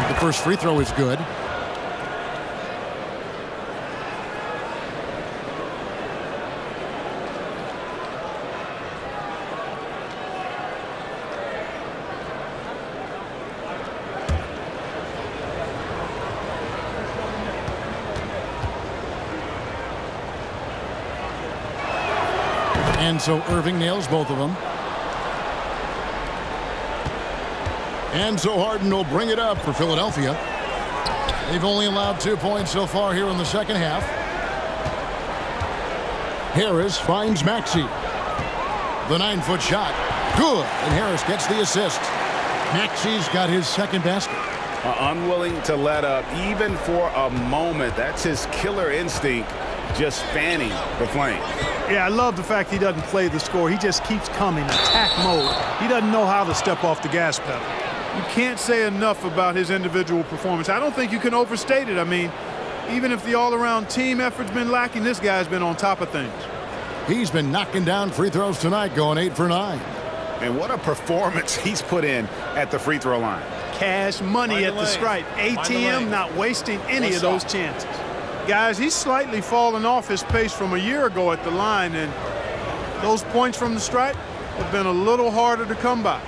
The first free throw is good. And so Irving nails both of them. And so Harden will bring it up for Philadelphia. They've only allowed 2 points so far here in the second half. Harris finds Maxey. The 9-foot shot. Good. And Harris gets the assist. Maxey's got his second basket. Unwilling to let up even for a moment. That's his killer instinct, just fanning the flame. Yeah, I love the fact he doesn't play the score. He just keeps coming, attack mode. He doesn't know how to step off the gas pedal. You can't say enough about his individual performance. I don't think you can overstate it. I mean, even if the all-around team effort's been lacking, this guy's been on top of things. He's been knocking down free throws tonight, going 8 for 9. And what a performance he's put in at the free throw line. Cash money at the stripe. ATM not wasting any of those chances. Guys, he's slightly fallen off his pace from a year ago at the line, and those points from the stripe have been a little harder to come by.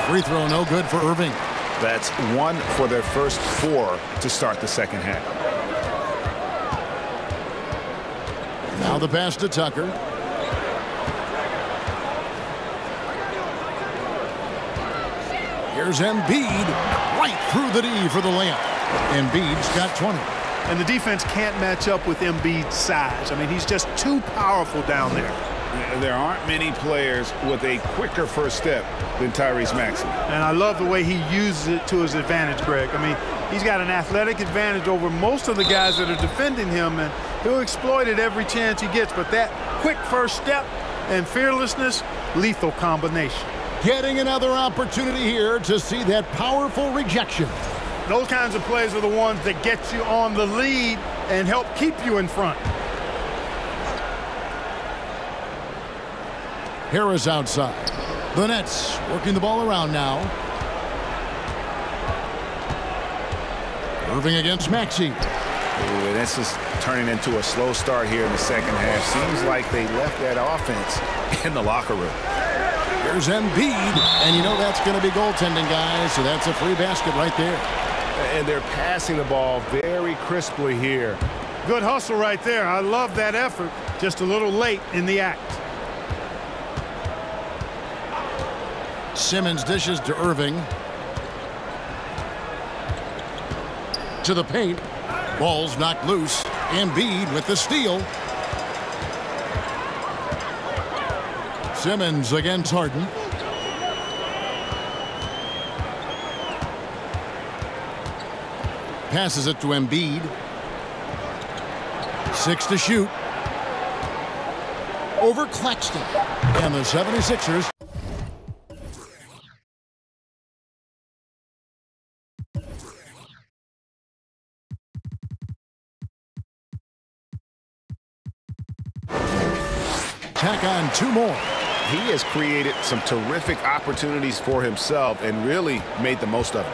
Free throw no good for Irving. That's 1 for their first 4 to start the second half. Now the pass to Tucker. Here's Embiid right through the D for the layup. Embiid's got 20. And the defense can't match up with Embiid's size. I mean, he's just too powerful down there. There aren't many players with a quicker first step than Tyrese Maxey. And I love the way he uses it to his advantage, Greg. I mean, he's got an athletic advantage over most of the guys that are defending him, and he'll exploit it every chance he gets. But that quick first step and fearlessness, lethal combination. Getting another opportunity here to see that powerful rejection. Those kinds of plays are the ones that get you on the lead and help keep you in front. Harris outside. The Nets working the ball around now. Irving against Maxey. Ooh, this is turning into a slow start here in the second half. Seems like they left that offense in the locker room. Here's Embiid, and you know that's going to be goaltending, guys, so that's a free basket right there. And they're passing the ball very crisply here. Good hustle right there. I love that effort. Just a little late in the act. Simmons dishes to Irving. To the paint. Ball's knocked loose. Embiid with the steal. Simmons against Harden. Passes it to Embiid. 6 to shoot. Over Claxton. And the 76ers. Tack on 2 more. he has created some terrific opportunities for himself and really made the most of it.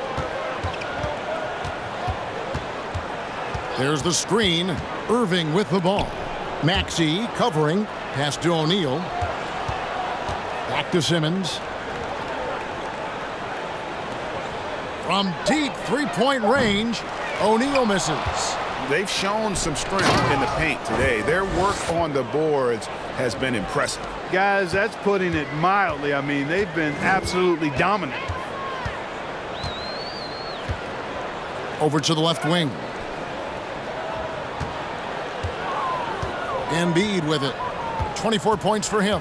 There's the screen. Irving with the ball. Maxey covering. Pass to O'Neal. Back to Simmons. From deep three-point range, O'Neal misses. They've shown some strength in the paint today. Their work on the boards has been impressive. Guys, that's putting it mildly. I mean, they've been absolutely dominant. Over to the left wing. Embiid with it. 24 points for him.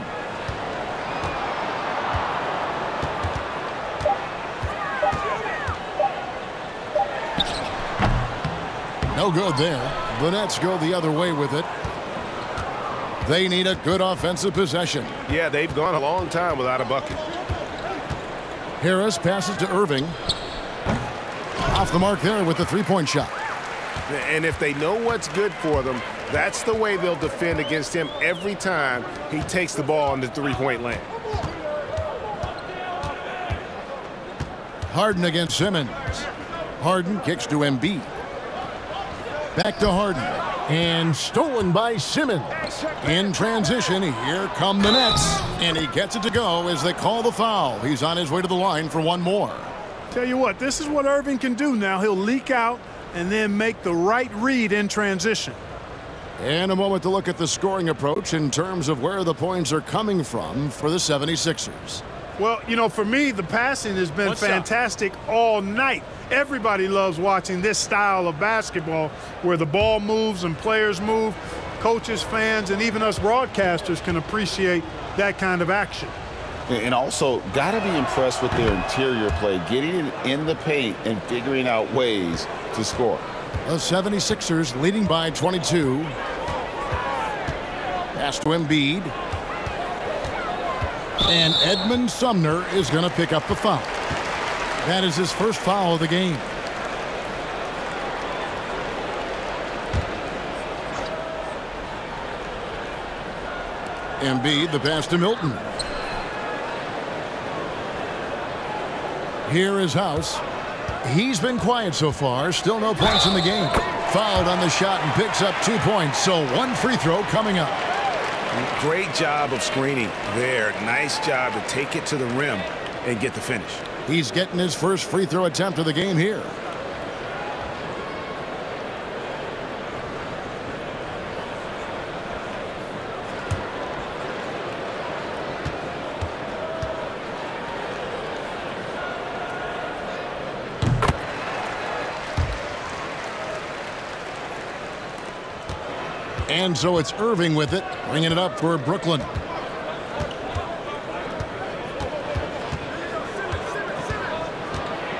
No good there. The Nets go the other way with it. They need a good offensive possession. Yeah, they've gone a long time without a bucket. Harris passes to Irving. Off the mark there with the three-point shot. And if they know what's good for them, that's the way they'll defend against him every time he takes the ball in the three-point lane. Harden against Simmons. Harden kicks to Embiid. Back to Harden. And stolen by Simmons. In transition, here come the Nets. And he gets it to go as they call the foul. He's on his way to the line for one more. Tell you what, this is what Irving can do now. He'll leak out and then make the right read in transition. And a moment to look at the scoring approach in terms of where the points are coming from for the 76ers. Well, you know, for me, the passing has been fantastic all night. Everybody loves watching this style of basketball where the ball moves and players move. Coaches, fans, and even us broadcasters can appreciate that kind of action. And also, got to be impressed with their interior play, getting it in the paint and figuring out ways to score. The 76ers leading by 22. Pass to Embiid. And Edmund Sumner is going to pick up the foul. That is his first foul of the game. Embiid, the pass to Milton. Here is House. He's been quiet so far. Still no points in the game. Fouled on the shot and picks up 2 points. So one free throw coming up. Great job of screening there. Nice job to take it to the rim and get the finish. He's getting his first free throw attempt of the game here. And so it's Irving with it, bringing it up for Brooklyn.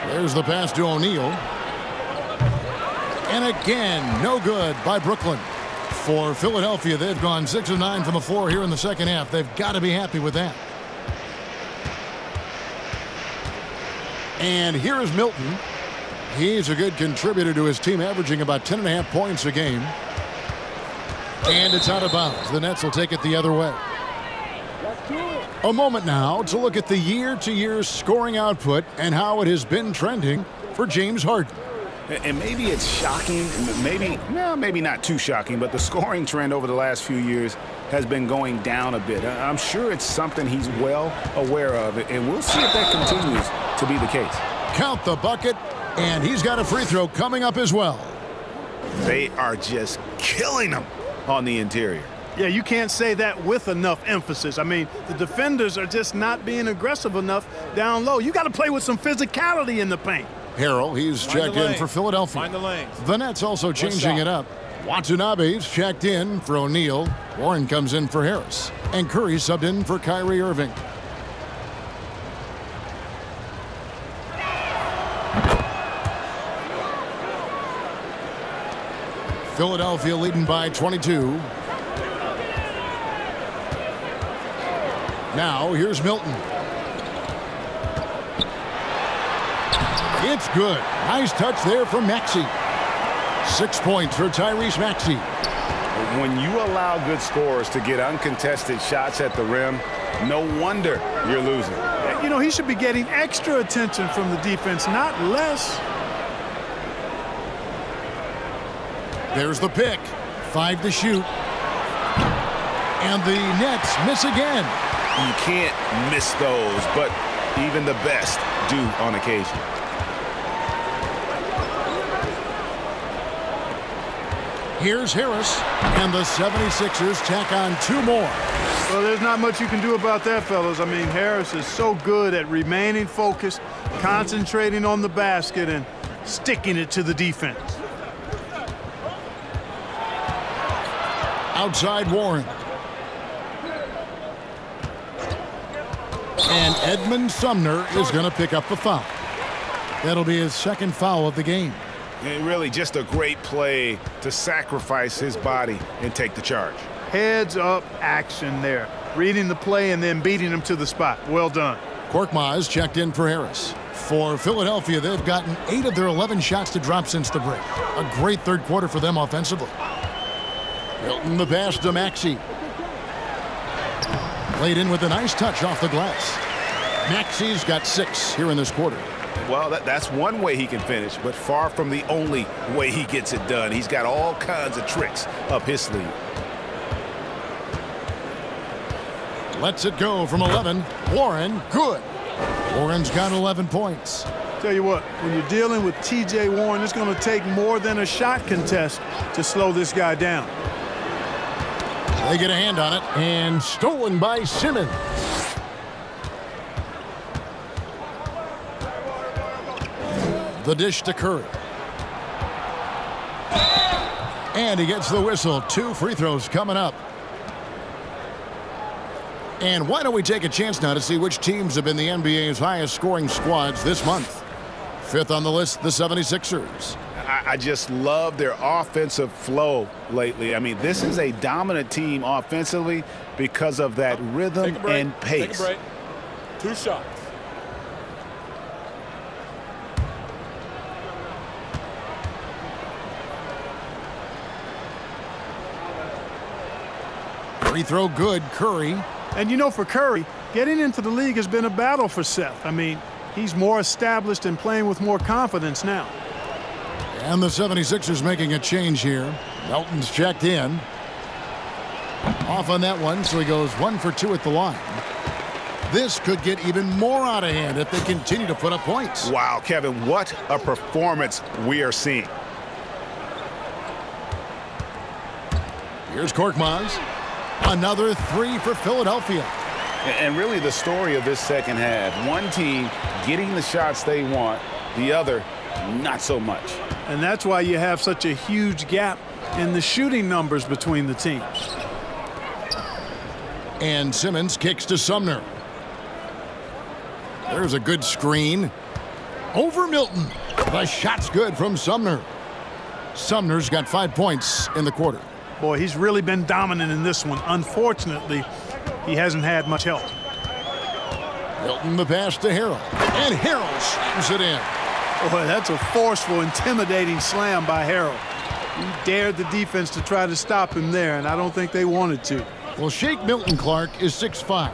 There's the pass to O'Neal. And again, no good by Brooklyn. For Philadelphia, they've gone 6 of 9 from the floor here in the second half. They've got to be happy with that. And here is Milton. He's a good contributor to his team, averaging about 10.5 points a game. And it's out of bounds. The Nets will take it the other way. A moment now to look at the year-to-year scoring output and how it has been trending for James Harden. And maybe it's shocking, maybe not too shocking, but the scoring trend over the last few years has been going down a bit. I'm sure it's something he's well aware of, and we'll see if that continues to be the case. Count the bucket, and he's got a free throw coming up as well. They are just killing him on the interior. Yeah, you can't say that with enough emphasis. I mean, the defenders are just not being aggressive enough down low. You got to play with some physicality in the paint. Harrell, he's checked in for Philadelphia. Find the lanes. The Nets also changing it up. Watanabe's checked in for O'Neal. Warren comes in for Harris. And Curry subbed in for Kyrie Irving. Philadelphia leading by 22. Now here's Milton. It's good. Nice touch there from Maxey. 6 points for Tyrese Maxey. When you allow good scorers to get uncontested shots at the rim, No wonder you're losing. You know, he should be getting extra attention from the defense, not less. There's the pick. 5 to shoot. And the Nets miss again. You can't miss those, but even the best do on occasion. Here's Harris, and the 76ers tack on 2 more. Well, there's not much you can do about that, fellas. I mean, Harris is so good at remaining focused, concentrating on the basket, and sticking it to the defense. Outside Warren. And Edmund Sumner is going to pick up the foul. That'll be his 2nd foul of the game. And really just a great play to sacrifice his body and take the charge. Heads-up action there. Reading the play and then beating him to the spot. Well done. Korkmaz checked in for Harris. For Philadelphia, they've gotten 8 of their 11 shots to drop since the break. A great 3rd quarter for them offensively. Milton the pass to Maxey. Played in with a nice touch off the glass. Maxey's got 6 here in this quarter. Well, that's one way he can finish, but far from the only way he gets it done. He's got all kinds of tricks up his sleeve. Lets it go from 11. Warren, good. Warren's got 11 points. Tell you what, when you're dealing with T.J. Warren, it's going to take more than a shot contest to slow this guy down. They get a hand on it, and stolen by Simmons. The dish to Curry. And he gets the whistle. 2 free throws coming up. And why don't we take a chance now to see which teams have been the NBA's highest scoring squads this month. 5th on the list, the 76ers. I just love their offensive flow lately. I mean, this is a dominant team offensively because of that rhythm and pace. Take a break. 2 shots. Free throw good, Curry. And you know, for Curry, getting into the league has been a battle for Seth. I mean, he's more established and playing with more confidence now. And the 76ers making a change here. Melton's checked in. Off on that one, so he goes 1 for 2 at the line. This could get even more out of hand if they continue to put up points. Wow, Kevin, what a performance we are seeing. Here's Korkmaz. Another 3 for Philadelphia. And really the story of this second half, one team getting the shots they want, the other not so much. And that's why you have such a huge gap in the shooting numbers between the teams. And Simmons kicks to Sumner. There's a good screen. Over Milton. The shot's good from Sumner. Sumner's got 5 points in the quarter. Boy, he's really been dominant in this one. Unfortunately, he hasn't had much help. Milton the pass to Harrell. And Harrell slams it in. Boy, that's a forceful, intimidating slam by Harrell. He dared the defense to try to stop him there, and I don't think they wanted to. Well, Shake Milton Clark is 6'5",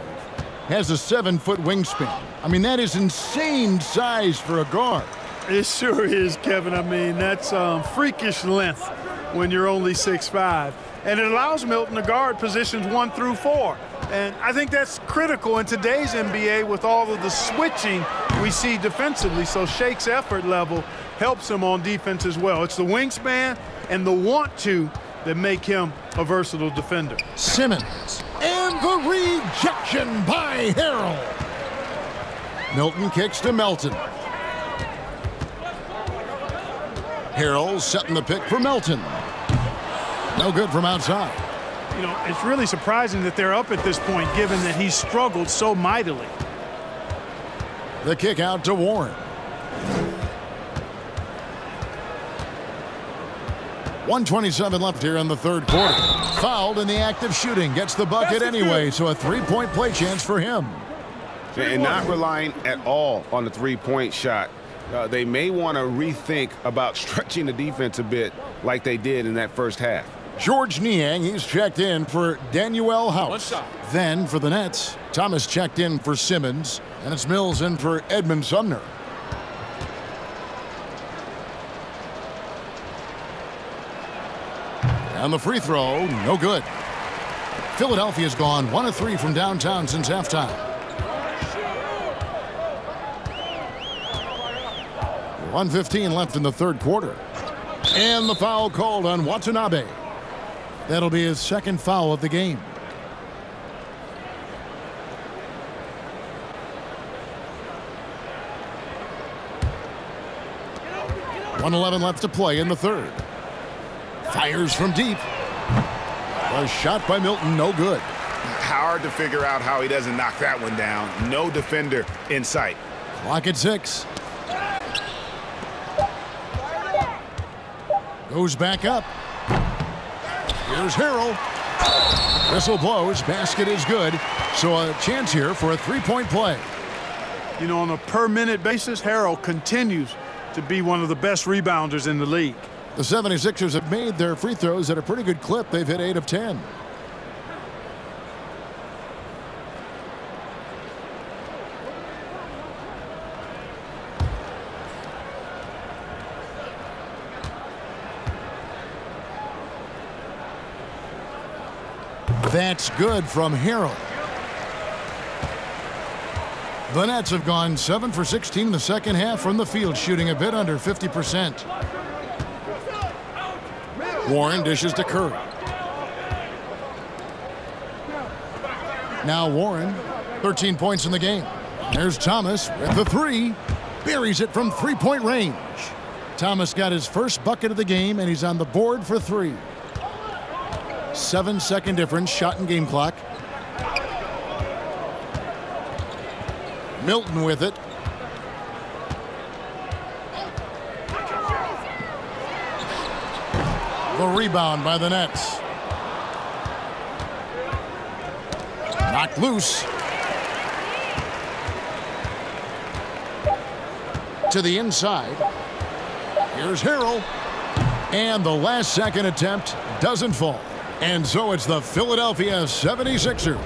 has a 7-foot wingspan. I mean, that is insane size for a guard. It sure is, Kevin. I mean, that's freakish length when you're only 6'5". And it allows Milton to guard positions 1 through 4. And I think that's critical in today's NBA with all of the switching we see defensively. So Shake's effort level helps him on defense as well. It's the wingspan and the want-to that make him a versatile defender. Simmons. And the rejection by Harrell. Milton kicks to Melton. Harrell setting the pick for Melton. No good from outside. You know, it's really surprising that they're up at this point, given that he's struggled so mightily. The kick out to Warren. .127 left here in the 3rd quarter. Fouled in the act of shooting. Gets the bucket anyway, so a 3-point play chance for him. And not relying at all on the 3-point shot. They may want to rethink about stretching the defense a bit like they did in that first half. George Niang, he's checked in for Danuel House. Then for the Nets, Thomas checked in for Simmons, and it's Mills in for Edmund Sumner. And the free throw, no good. Philadelphia's gone 1 of 3 from downtown since halftime. 1:15 left in the third quarter. And the foul called on Watanabe. That'll be his second foul of the game. .111 left to play in the third. Fires from deep. A shot by Milton, no good. Hard to figure out how he doesn't knock that one down. No defender in sight. Clock at 6. Goes back up. Here's Harrell. Whistle blows. Basket is good. So a chance here for a three-point play. You know, on a per-minute basis, Harrell continues to be one of the best rebounders in the league. The 76ers have made their free throws at a pretty good clip. They've hit 8 of 10. That's good from Harrell. The Nets have gone 7 for 16 in the second half from the field, shooting a bit under 50%. Warren dishes to Curry. Now Warren, 13 points in the game. There's Thomas with the three. Buries it from three-point range. Thomas got his first bucket of the game, and he's on the board for 3. 7-second difference, shot and game clock. Milton with it. The rebound by the Nets. Knocked loose. To the inside. Here's Harrell. And the last second attempt doesn't fall. And so it's the Philadelphia 76ers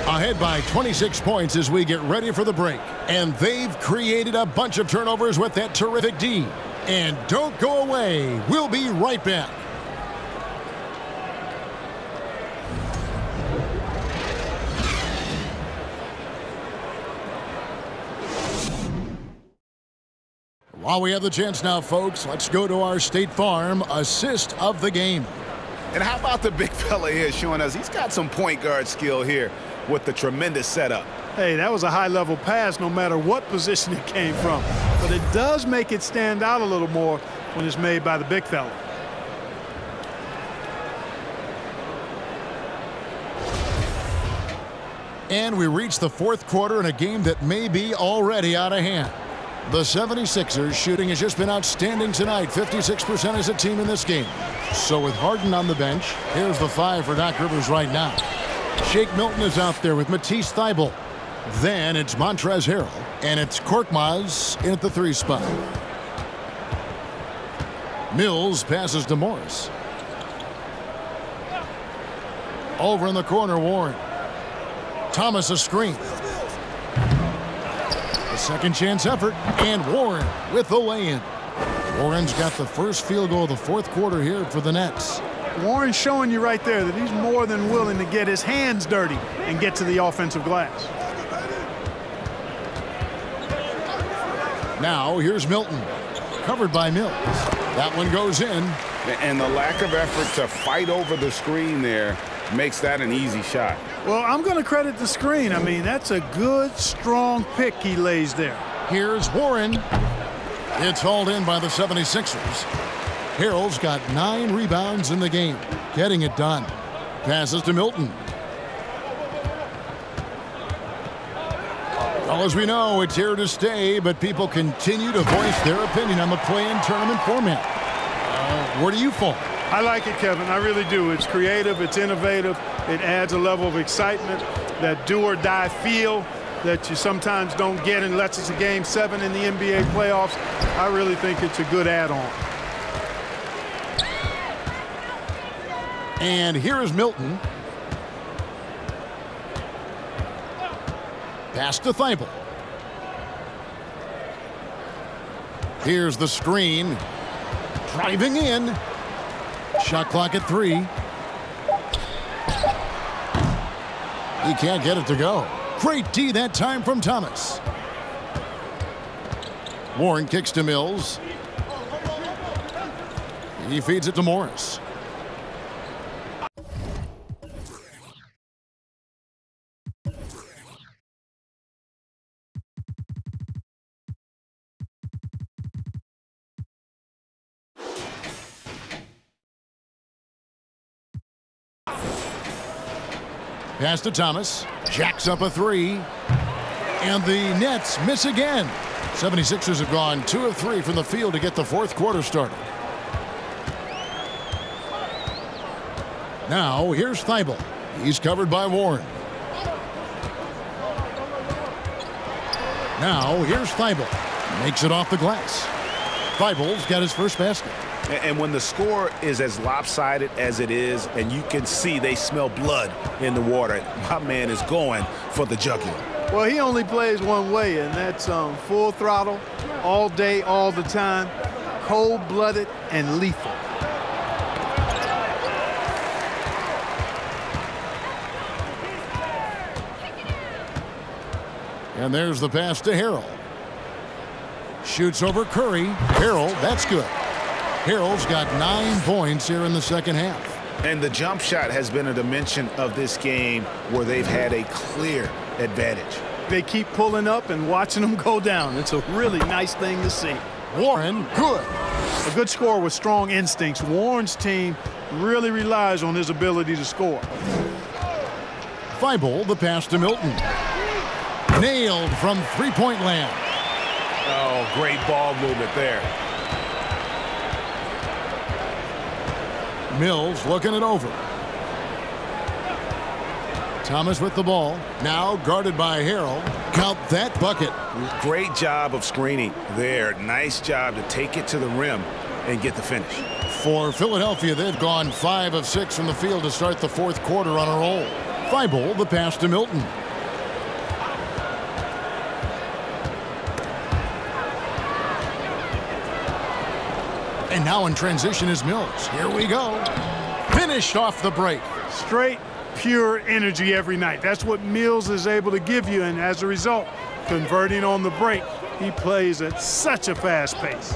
ahead by 26 points as we get ready for the break. And they've created a bunch of turnovers with that terrific D. And don't go away. We'll be right back. While we have the chance now, folks, let's go to our State Farm assist of the game. And how about the big fella here showing us he's got some point guard skill here with the tremendous setup. Hey, that was a high-level pass no matter what position it came from. But it does make it stand out a little more when it's made by the big fella. And we reach the fourth quarter in a game that may be already out of hand. The 76ers shooting has just been outstanding tonight. 56% as a team in this game. So with Harden on the bench, here's the 5 for Doc Rivers right now. Shake Milton is out there with Matisse Thybulle. Then it's Montrezl Harrell. And it's Korkmaz in at the 3 spot. Mills passes to Morris. Over in the corner, Warren. Thomas a screen. Second chance effort, and Warren with the lay-in. Warren's got the first field goal of the fourth quarter here for the Nets. Warren's showing you right there that he's more than willing to get his hands dirty and get to the offensive glass. Now here's Milton, covered by Mills. That one goes in. And the lack of effort to fight over the screen there makes that an easy shot. Well, I'm going to credit the screen. I mean, that's a good, strong pick he lays there. Here's Warren. It's hauled in by the 76ers. Harrell's got 9 rebounds in the game, getting it done. Passes to Milton. Well, as we know, it's here to stay, but people continue to voice their opinion on the play-in tournament format. Where do you fall? I like it, Kevin. I really do. It's creative. It's innovative. It adds a level of excitement, that do-or-die feel that you sometimes don't get unless it's a Game 7 in the NBA playoffs. I really think it's a good add-on. And here is Milton. Pass to Thibault. Here's the screen. Driving in. Shot clock at 3. He can't get it to go. Great D that time from Thomas. Warren kicks to Mills. He feeds it to Morris. Pass to Thomas. Jacks up a 3. And the Nets miss again. 76ers have gone 2 of 3 from the field to get the fourth quarter started. Now here's Thibault. He's covered by Warren. Now here's Thibault. Makes it off the glass. Thibault's got his first basket. And when the score is as lopsided as it is, and you can see they smell blood in the water, my man is going for the jugular. Well, he only plays one way, and that's full throttle, all day, all the time, cold-blooded and lethal. And there's the pass to Harrell. Shoots over Curry. Harrell, that's good. Harrell's got 9 points here in the second half. And the jump shot has been a dimension of this game where they've had a clear advantage. They keep pulling up and watching them go down. It's a really nice thing to see. Warren, good. A good scorer with strong instincts. Warren's team really relies on his ability to score. Thibault, the pass to Milton. Nailed from three-point land. Oh, great ball movement there. Mills looking it over. Thomas with the ball. Now guarded by Harrell. Count that bucket. Great job of screening there. Nice job to take it to the rim and get the finish. For Philadelphia, they've gone 5 of 6 from the field to start the fourth quarter on a roll. Thibault, the pass to Milton. And now in transition is Mills. Here we go. Finished off the break. Straight, pure energy every night. That's what Mills is able to give you, and as a result, converting on the break, he plays at such a fast pace.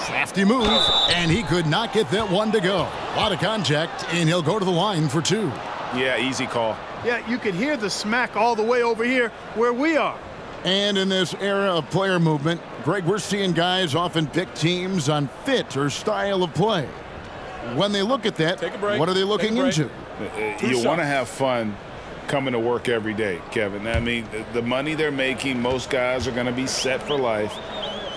Crafty move, and he could not get that one to go. A lot of contact, and he'll go to the line for 2. Yeah, easy call. Yeah, you can hear the smack all the way over here where we are. And in this era of player movement, Greg, we're seeing guys often pick teams on fit or style of play. When they look at that, what are they looking into? You want to have fun coming to work every day, Kevin. I mean, the money they're making, most guys are going to be set for life.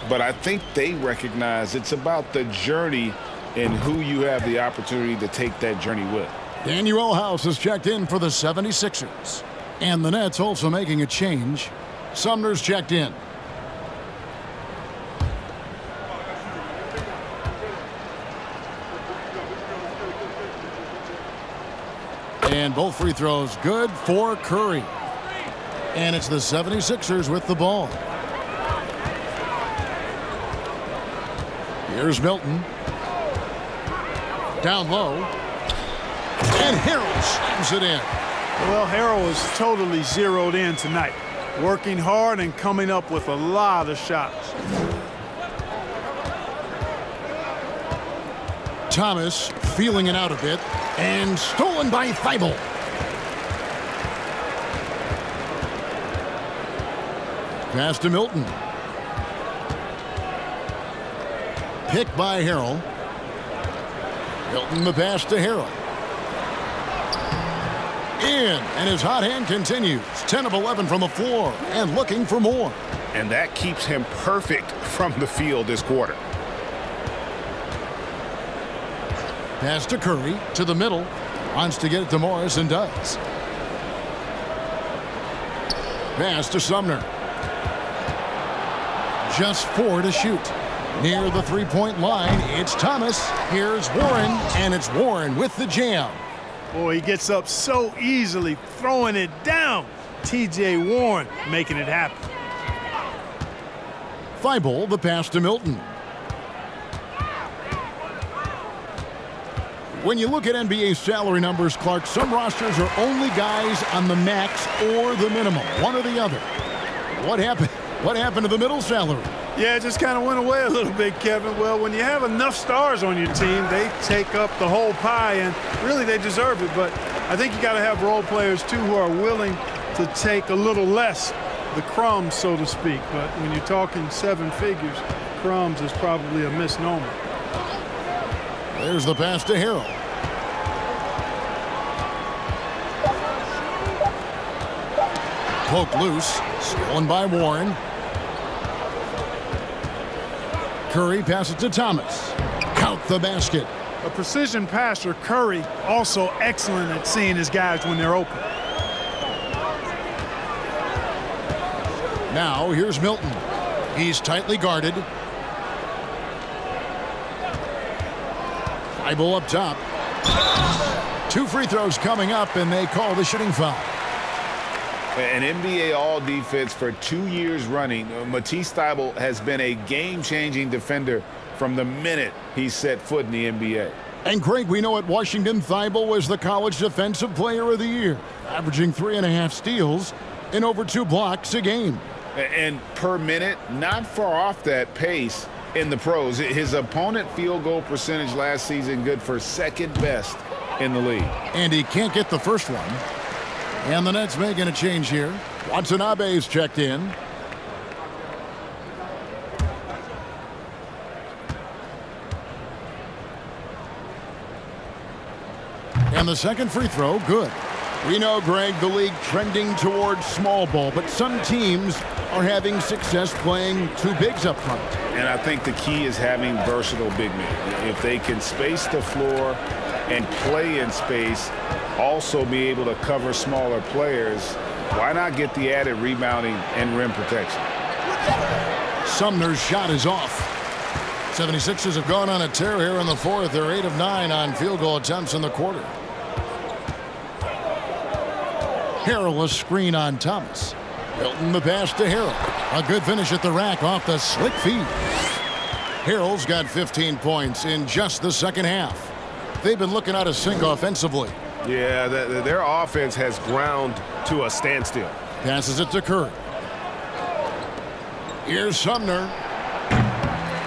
But I think they recognize it's about the journey and who you have the opportunity to take that journey with. Daniel House has checked in for the 76ers. And the Nets also making a change. Sumner's checked in. And both free throws good for Curry. And it's the 76ers with the ball. Here's Milton. Down low. And Harrell slams it in. Well, Harrell is totally zeroed in tonight. Working hard and coming up with a lot of shots. Thomas feeling it out a bit. And stolen by Thibault. Pass to Milton. Picked by Harrell. Milton the pass to Harrell. In, and his hot hand continues. 10 of 11 from the floor and looking for more. And that keeps him perfect from the field this quarter. Pass to Curry to the middle. Wants to get it to Morris and does. Pass to Sumner. Just 4 to shoot. Near the three-point line, it's Thomas. Here's Warren, and it's Warren with the jam. Boy, he gets up so easily, throwing it down. T.J. Warren making it happen. Thibault, the pass to Milton. When you look at NBA salary numbers, Clark, some rosters are only guys on the max or the minimum, one or the other. What happened? What happened to the middle salary? Yeah, it just kind of went away a little bit, Kevin. Well, when you have enough stars on your team, they take up the whole pie, and really they deserve it. But I think you got to have role players, too, who are willing to take a little less, the crumbs, so to speak. But when you're talking 7 figures, crumbs is probably a misnomer. There's the pass to Harrell. Poked loose, stolen by Warren. Curry passes to Thomas. Count the basket. A precision passer, Curry, also excellent at seeing his guys when they're open. Now here's Milton. He's tightly guarded. Thibault up top. 2 free throws coming up, and they call the shooting foul. An NBA All-Defense for 2 years running. Matisse Thybulle has been a game-changing defender from the minute he set foot in the NBA. And Greg, we know at Washington, Thybulle was the College Defensive Player of the Year, averaging 3.5 steals and over 2 blocks a game. And per minute, not far off that pace in the pros. His opponent field goal percentage last season good for 2nd best in the league. And he can't get the first one. And the Nets making a change here. Watanabe's checked in. And the second free throw, good. We know, Greg, the league trending towards small ball, but some teams are having success playing 2 bigs up front. And I think the key is having versatile big men. If they can space the floor and play in space, also be able to cover smaller players, why not get the added rebounding and rim protection? Sumner's shot is off. 76ers have gone on a tear here in the 4th. They're 8 of 9 on field goal attempts in the quarter. Harrell a screen on Thomas. Milton the pass to Harrell. A good finish at the rack off the slick feed. Harrell's got 15 points in just the second half. They've been looking out of sync offensively. Yeah, their offense has ground to a standstill. Passes it to Curry. Here's Sumner.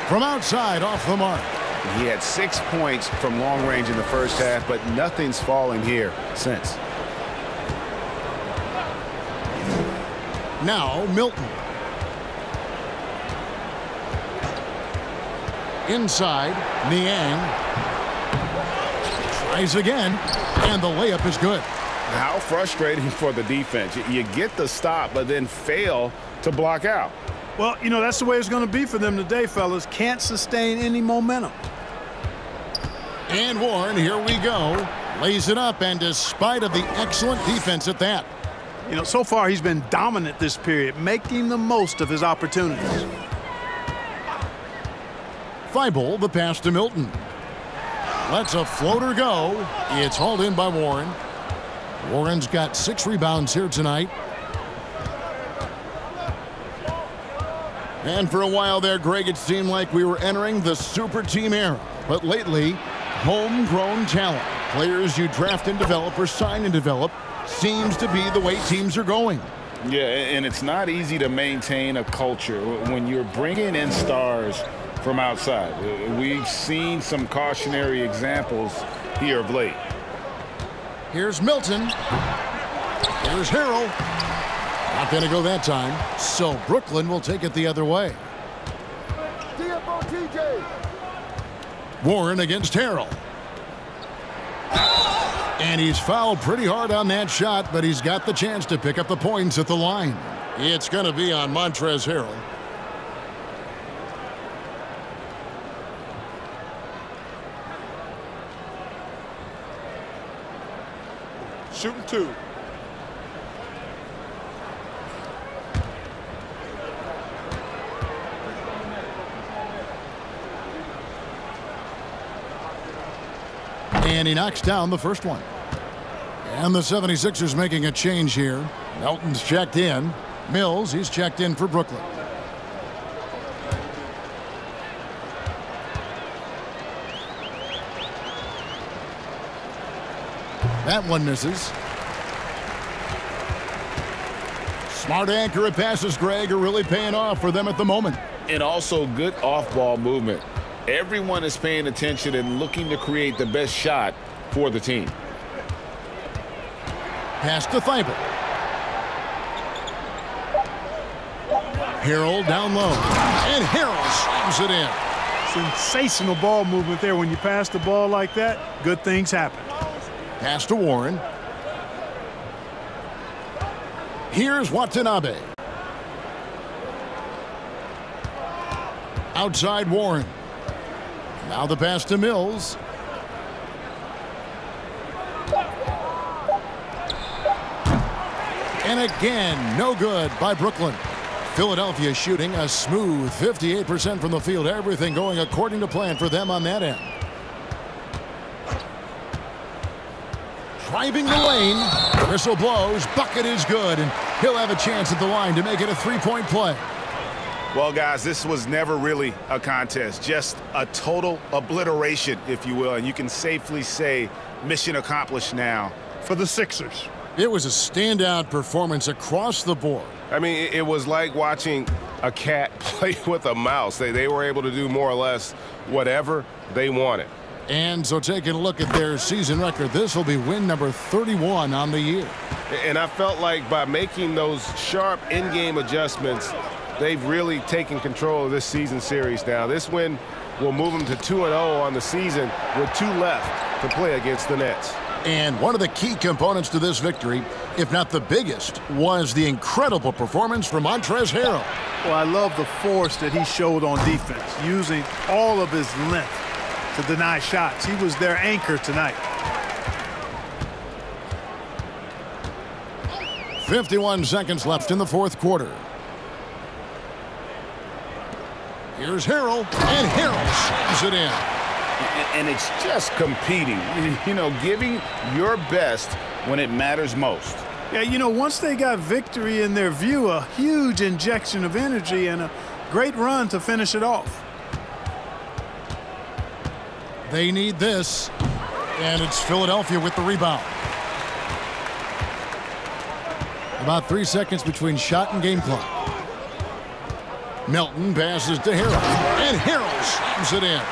From outside, off the mark. He had 6 points from long range in the first half, but nothing's falling here since. Now Milton. Inside, Niang. Tries again, and the layup is good. How frustrating for the defense. You get the stop, but then fail to block out. Well, you know, that's the way it's going to be for them today, fellas. Can't sustain any momentum. And Warren, here we go. Lays it up, and despite of the excellent defense at that. You know, so far he's been dominant this period, making the most of his opportunities. Thibault, the pass to Milton. Lets a floater go. It's hauled in by Warren. Warren's got 6 rebounds here tonight. And for a while there, Greg, it seemed like we were entering the super team era. But lately, homegrown talent, players you draft and develop or sign and develop, seems to be the way teams are going. Yeah, and it's not easy to maintain a culture when you're bringing in stars from outside. We've seen some cautionary examples here of late. Here's Milton. Here's Harrell. Not going to go that time. So Brooklyn will take it the other way. Warren against Harrell. And he's fouled pretty hard on that shot, but he's got the chance to pick up the points at the line. It's going to be on Montrezl Harrell. Shooting 2. And he knocks down the first one. And the 76ers making a change here. Melton's checked in. Mills, he's checked in for Brooklyn. That one misses. Smart accurate passes, Greg, are really paying off for them at the moment. And also good off-ball movement. Everyone is paying attention and looking to create the best shot for the team. Pass to Thibault. Harrell down low. And Harrell slams it in. Sensational ball movement there. When you pass the ball like that, good things happen. Pass to Warren. Here's Watanabe. Outside Warren. Now the pass to Mills. And again, no good by Brooklyn. Philadelphia shooting a smooth 58% from the field. Everything going according to plan for them on that end. Driving the lane. Whistle blows. Bucket is good. And he'll have a chance at the line to make it a three-point play. Well, guys, this was never really a contest. Just a total obliteration, if you will. And you can safely say mission accomplished now for the Sixers. It was a standout performance across the board. I mean, it was like watching a cat play with a mouse. They were able to do more or less whatever they wanted. And so taking a look at their season record, this will be win number 31 on the year. And I felt like by making those sharp in-game adjustments, they've really taken control of this season series now. This win will move them to 2-0 on the season with 2 left to play against the Nets. And one of the key components to this victory, if not the biggest, was the incredible performance from Montrezl Harrell. Well, I love the force that he showed on defense, using all of his length to deny shots. He was their anchor tonight. 51 seconds left in the fourth quarter. Here's Harrell, and Harrell slams it in. And it's just competing, you know, giving your best when it matters most. Yeah, you know, once they got victory in their view, a huge injection of energy and a great run to finish it off. They need this, and it's Philadelphia with the rebound. About 3 seconds between shot and game clock. Melton passes to Harrell, and Harrell slams it in.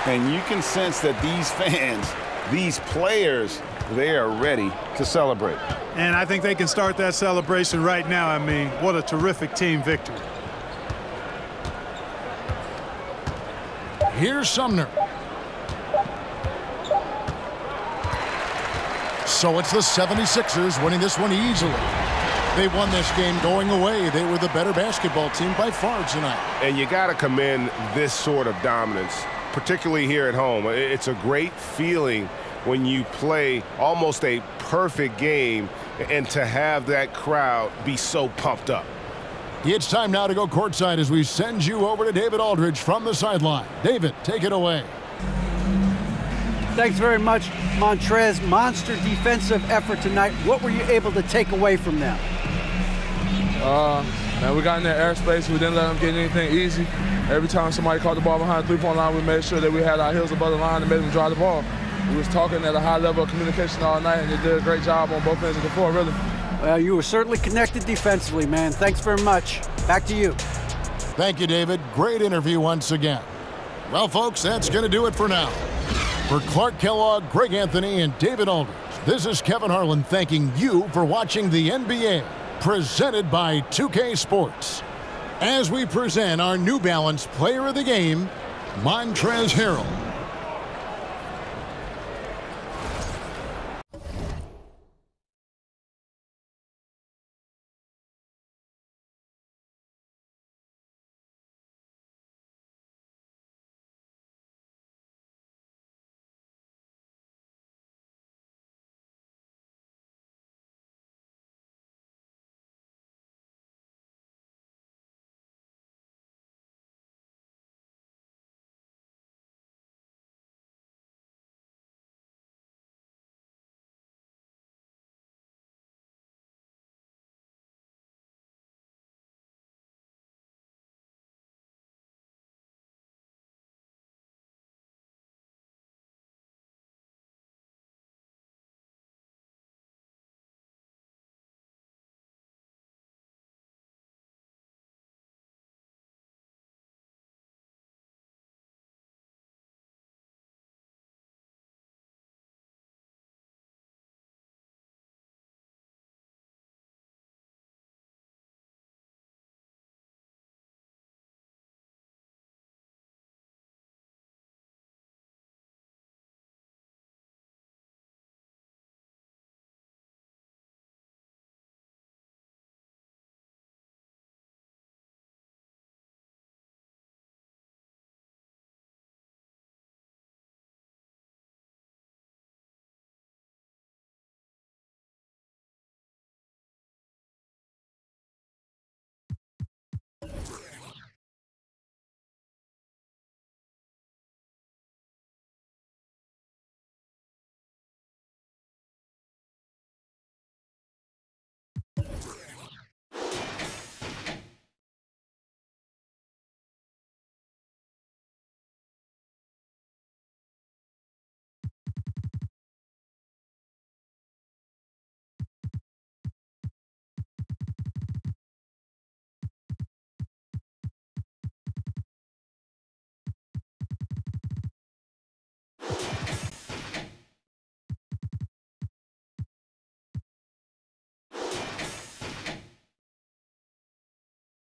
And you can sense that these fans, these players, they are ready to celebrate. And I think they can start that celebration right now. I mean, what a terrific team victory. Here's Sumner. So it's the 76ers winning this one easily. They won this game going away. They were the better basketball team by far tonight. And you got to commend this sort of dominance, particularly here at home. It's a great feeling when you play almost a perfect game and to have that crowd be so pumped up. It's time now to go courtside as we send you over to David Aldridge from the sideline. David, take it away. Thanks very much, Montrez. Monster defensive effort tonight. What were you able to take away from them? Man, we got in their airspace. We didn't let them get anything easy. Every time somebody caught the ball behind the three-point line, we made sure that we had our heels above the line and made them drive the ball. We was talking at a high level of communication all night, and they did a great job on both ends of the floor, really. Well, you were certainly connected defensively, man. Thanks very much. Back to you. Thank you, David. Great interview once again. Well, folks, that's going to do it for now. For Clark Kellogg, Greg Anthony, and David Aldridge, this is Kevin Harlan thanking you for watching the NBA, presented by 2K Sports. As we present our New Balance Player of the Game, Montrezl Harrell.